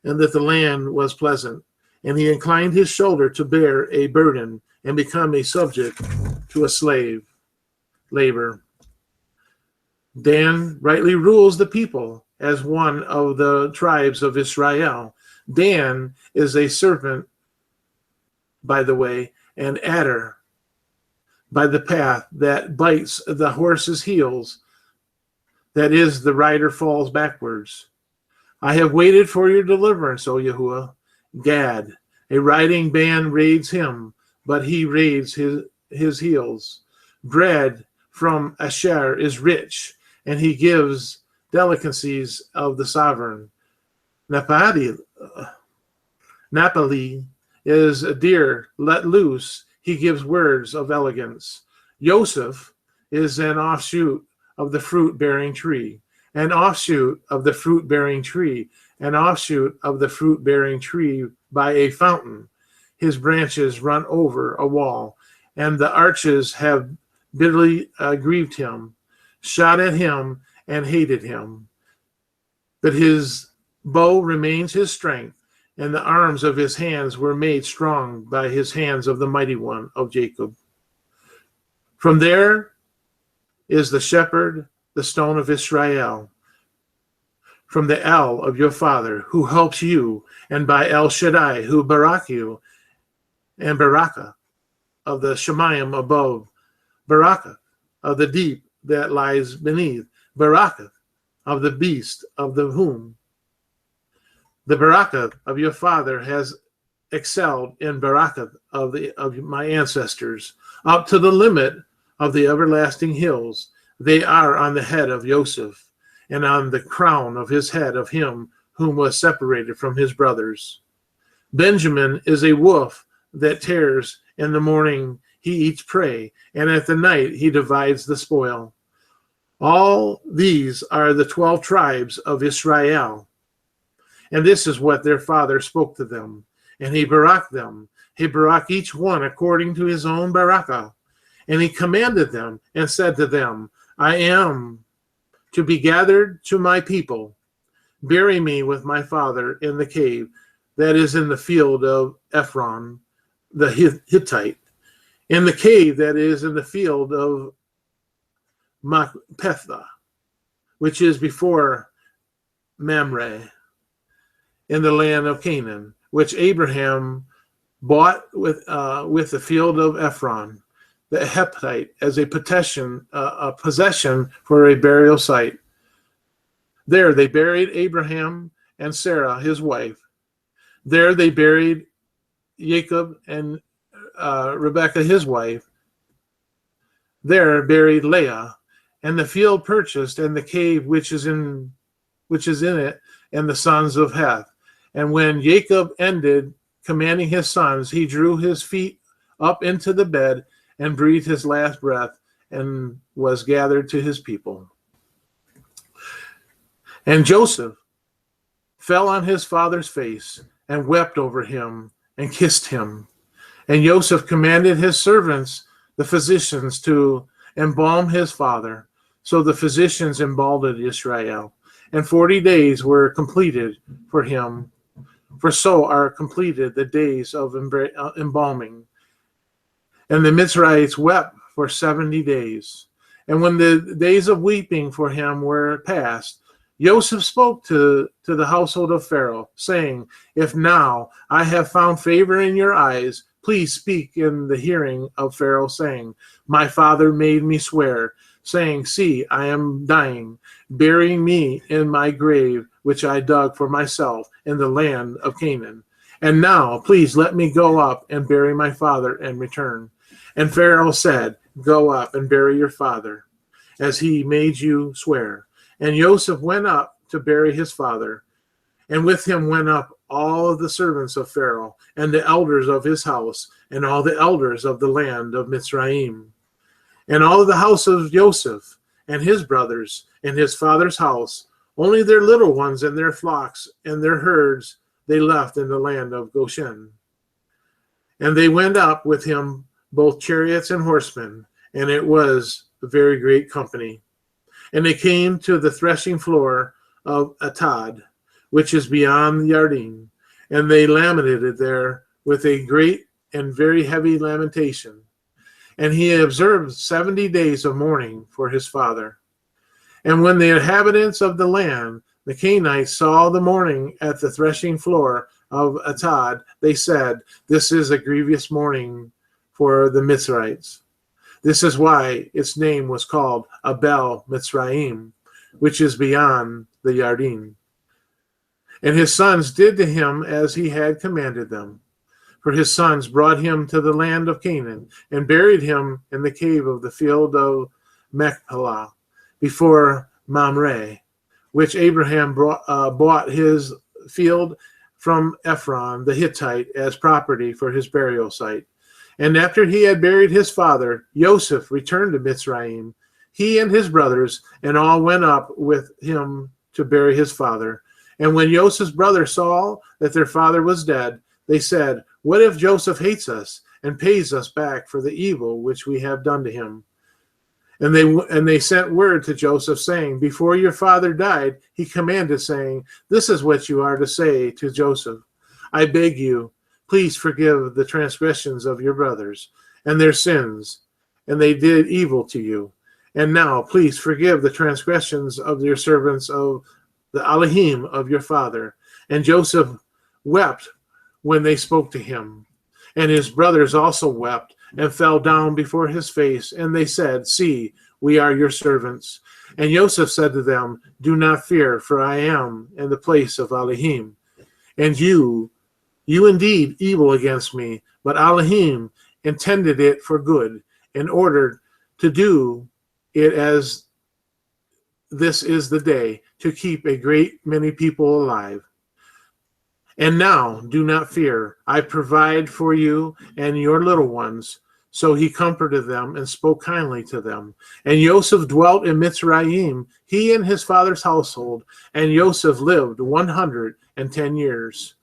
and that the land was pleasant. And he inclined his shoulder to bear a burden, and become a subject to a slave labor. Dan rightly rules the people as one of the tribes of Israel. Dan is a serpent by the way, and adder by the path that bites the horse's heels, that is, the rider falls backwards. I have waited for your deliverance, O Yahuwah. Gad, a riding band raids him, but he raids his heels. Bread from Asher is rich, and he gives delicacies of the sovereign. Naphtali is a deer let loose. He gives words of elegance. Joseph is an offshoot of the fruit-bearing tree, an offshoot of the fruit-bearing tree, an offshoot of the fruit-bearing tree by a fountain. His branches run over a wall, and the arches have bitterly grieved him, shot at him, and hated him. But his bow remains his strength, and the arms of his hands were made strong by his hands of the mighty one of Jacob. From there is the shepherd, the stone of Israel, from the El of your father, who helps you, and by El Shaddai, who barak you, and Baraka of the Shemayim above, Baraka of the deep that lies beneath, Baraka of the beast of the womb. The Baraka of your father has excelled in Baraka of my ancestors, up to the limit of the everlasting hills. They are on the head of Yoseph, and on the crown of his head of him whom was separated from his brothers. Benjamin is a wolf that tears. In the morning he eats prey, and at the night he divides the spoil. All these are the 12 tribes of Israel. And this is what their father spoke to them. And he baraked them. He baraked each one according to his own barakah. And he commanded them and said to them, I am to be gathered to my people. Bury me with my father in the cave that is in the field of Ephron, the Hittite, in the cave that is in the field of Machpethah, which is before Mamre, in the land of Canaan, which Abraham bought with the field of Ephron, the Hittite, as a possession for a burial site. There they buried Abraham and Sarah, his wife. There they buried Jacob and Rebekah, his wife. There buried Leah, and the field purchased, and the cave which is in it, and the sons of Heth. And when Jacob ended commanding his sons, he drew his feet up into the bed and breathed his last breath, and was gathered to his people. And Joseph fell on his father's face and wept over him and kissed him. And Joseph commanded his servants, the physicians, to embalm his father. So the physicians embalmed Israel. And 40 days were completed for him, for so are completed the days of embalming. And the Mitzrayites wept for 70 days. And when the days of weeping for him were past, Yosef spoke to the household of Pharaoh, saying, If now I have found favor in your eyes, please speak in the hearing of Pharaoh, saying, My father made me swear, saying, See, I am dying. Bury me in my grave, which I dug for myself in the land of Canaan. And now, please let me go up and bury my father and return. And Pharaoh said, Go up and bury your father, as he made you swear. And Joseph went up to bury his father, and with him went up all of the servants of Pharaoh, and the elders of his house, and all the elders of the land of Mitzrayim, and all of the house of Joseph, and his brothers, and his father's house. Only their little ones and their flocks and their herds they left in the land of Goshen. And they went up with him, both chariots and horsemen, and it was a very great company. And they came to the threshing floor of Atad, which is beyond the Yarden, and they lamented there with a great and very heavy lamentation. And he observed 70 days of mourning for his father. And when the inhabitants of the land, the Canaanites, saw the mourning at the threshing floor of Atad, they said, This is a grievous mourning for the Mitzrayites. This is why its name was called Abel Mitzrayim, which is beyond the Yarden. And his sons did to him as he had commanded them. For his sons brought him to the land of Canaan and buried him in the cave of the field of Machpelah before Mamre, which Abraham bought his field from Ephron the Hittite as property for his burial site. And after he had buried his father, Joseph returned to Mitzrayim. He and his brothers and all went up with him to bury his father. And when Joseph's brothers saw that their father was dead, they said, "What if Joseph hates us and pays us back for the evil which we have done to him?" And they sent word to Joseph, saying, "Before your father died, he commanded, saying, 'This is what you are to say to Joseph. I beg you, please forgive the transgressions of your brothers and their sins, and they did evil to you. And now, please forgive the transgressions of your servants of the Elohim of your father.' And Joseph wept when they spoke to him. And his brothers also wept and fell down before his face. And they said, 'See, we are your servants.' And Joseph said to them, 'Do not fear, for I am in the place of Elohim. And you indeed evil against me, but Elohim intended it for good, in order to do it as this is the day, to keep a great many people alive. And now do not fear, I provide for you and your little ones.' So he comforted them and spoke kindly to them. And Joseph dwelt in Mitzrayim, he and his father's household, and Joseph lived 110 years.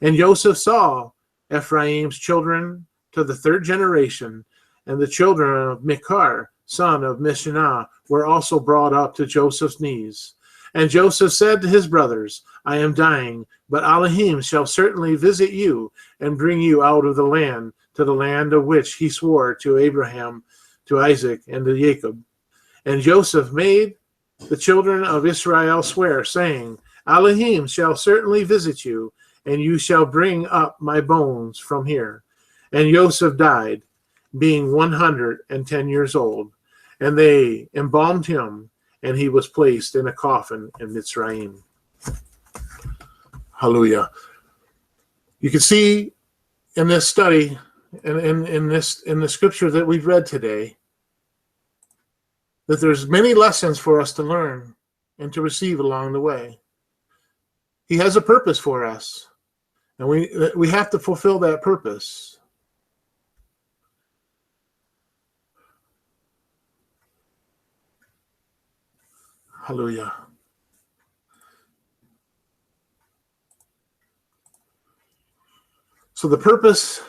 And Joseph saw Ephraim's children to the third generation, and the children of Machir, son of Mishnah, were also brought up to Joseph's knees. And Joseph said to his brothers, 'I am dying, but Elohim shall certainly visit you and bring you out of the land, to the land of which he swore to Abraham, to Isaac, and to Jacob.' And Joseph made the children of Israel swear, saying, 'Elohim shall certainly visit you, and you shall bring up my bones from here.' And Joseph died, being 110 years old. And they embalmed him, and he was placed in a coffin in Mitzrayim." Hallelujah. You can see in this study, and in the scripture that we've read today, that there's many lessons for us to learn and to receive along the way. He has a purpose for us, and we have to fulfill that purpose. Hallelujah. So the purpose,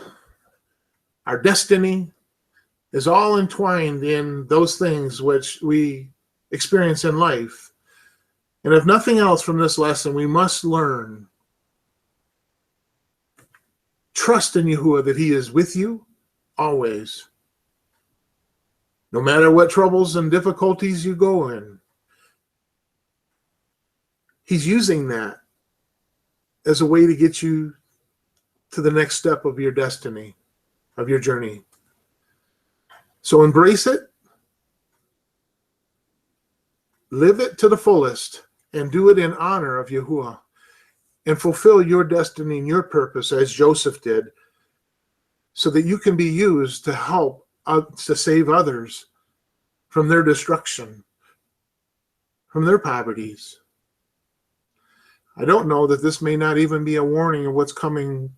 our destiny, is all entwined in those things which we experience in life. And if nothing else from this lesson, we must learn. Trust in Yahuwah, that he is with you always. No matter what troubles and difficulties you go in, he's using that as a way to get you to the next step of your destiny, of your journey. So embrace it, live it to the fullest, and do it in honor of Yahuwah, and fulfill your destiny and your purpose as Joseph did, so that you can be used to help, to save others from their destruction, from their poverties. I don't know that this may not even be a warning of what's coming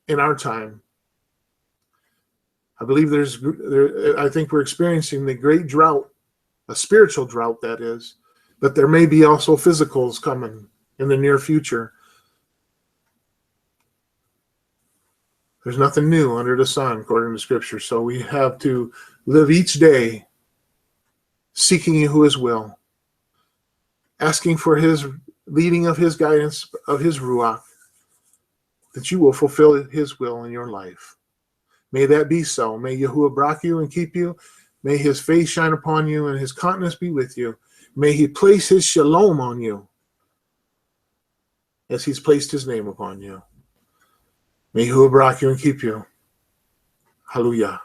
in our time. I believe I think we're experiencing the great drought, a spiritual drought that is, but there may be also physicals coming in the near future. There's nothing new under the sun, according to Scripture, so we have to live each day seeking Yahuwah's will, asking for his leading of his guidance, of his Ruach, that you will fulfill his will in your life. May that be so. May Yahuwah block you and keep you. May his face shine upon you and his countenance be with you. May he place his shalom on you as he's placed his name upon you. May Yahuwah block you and keep you. Hallelujah.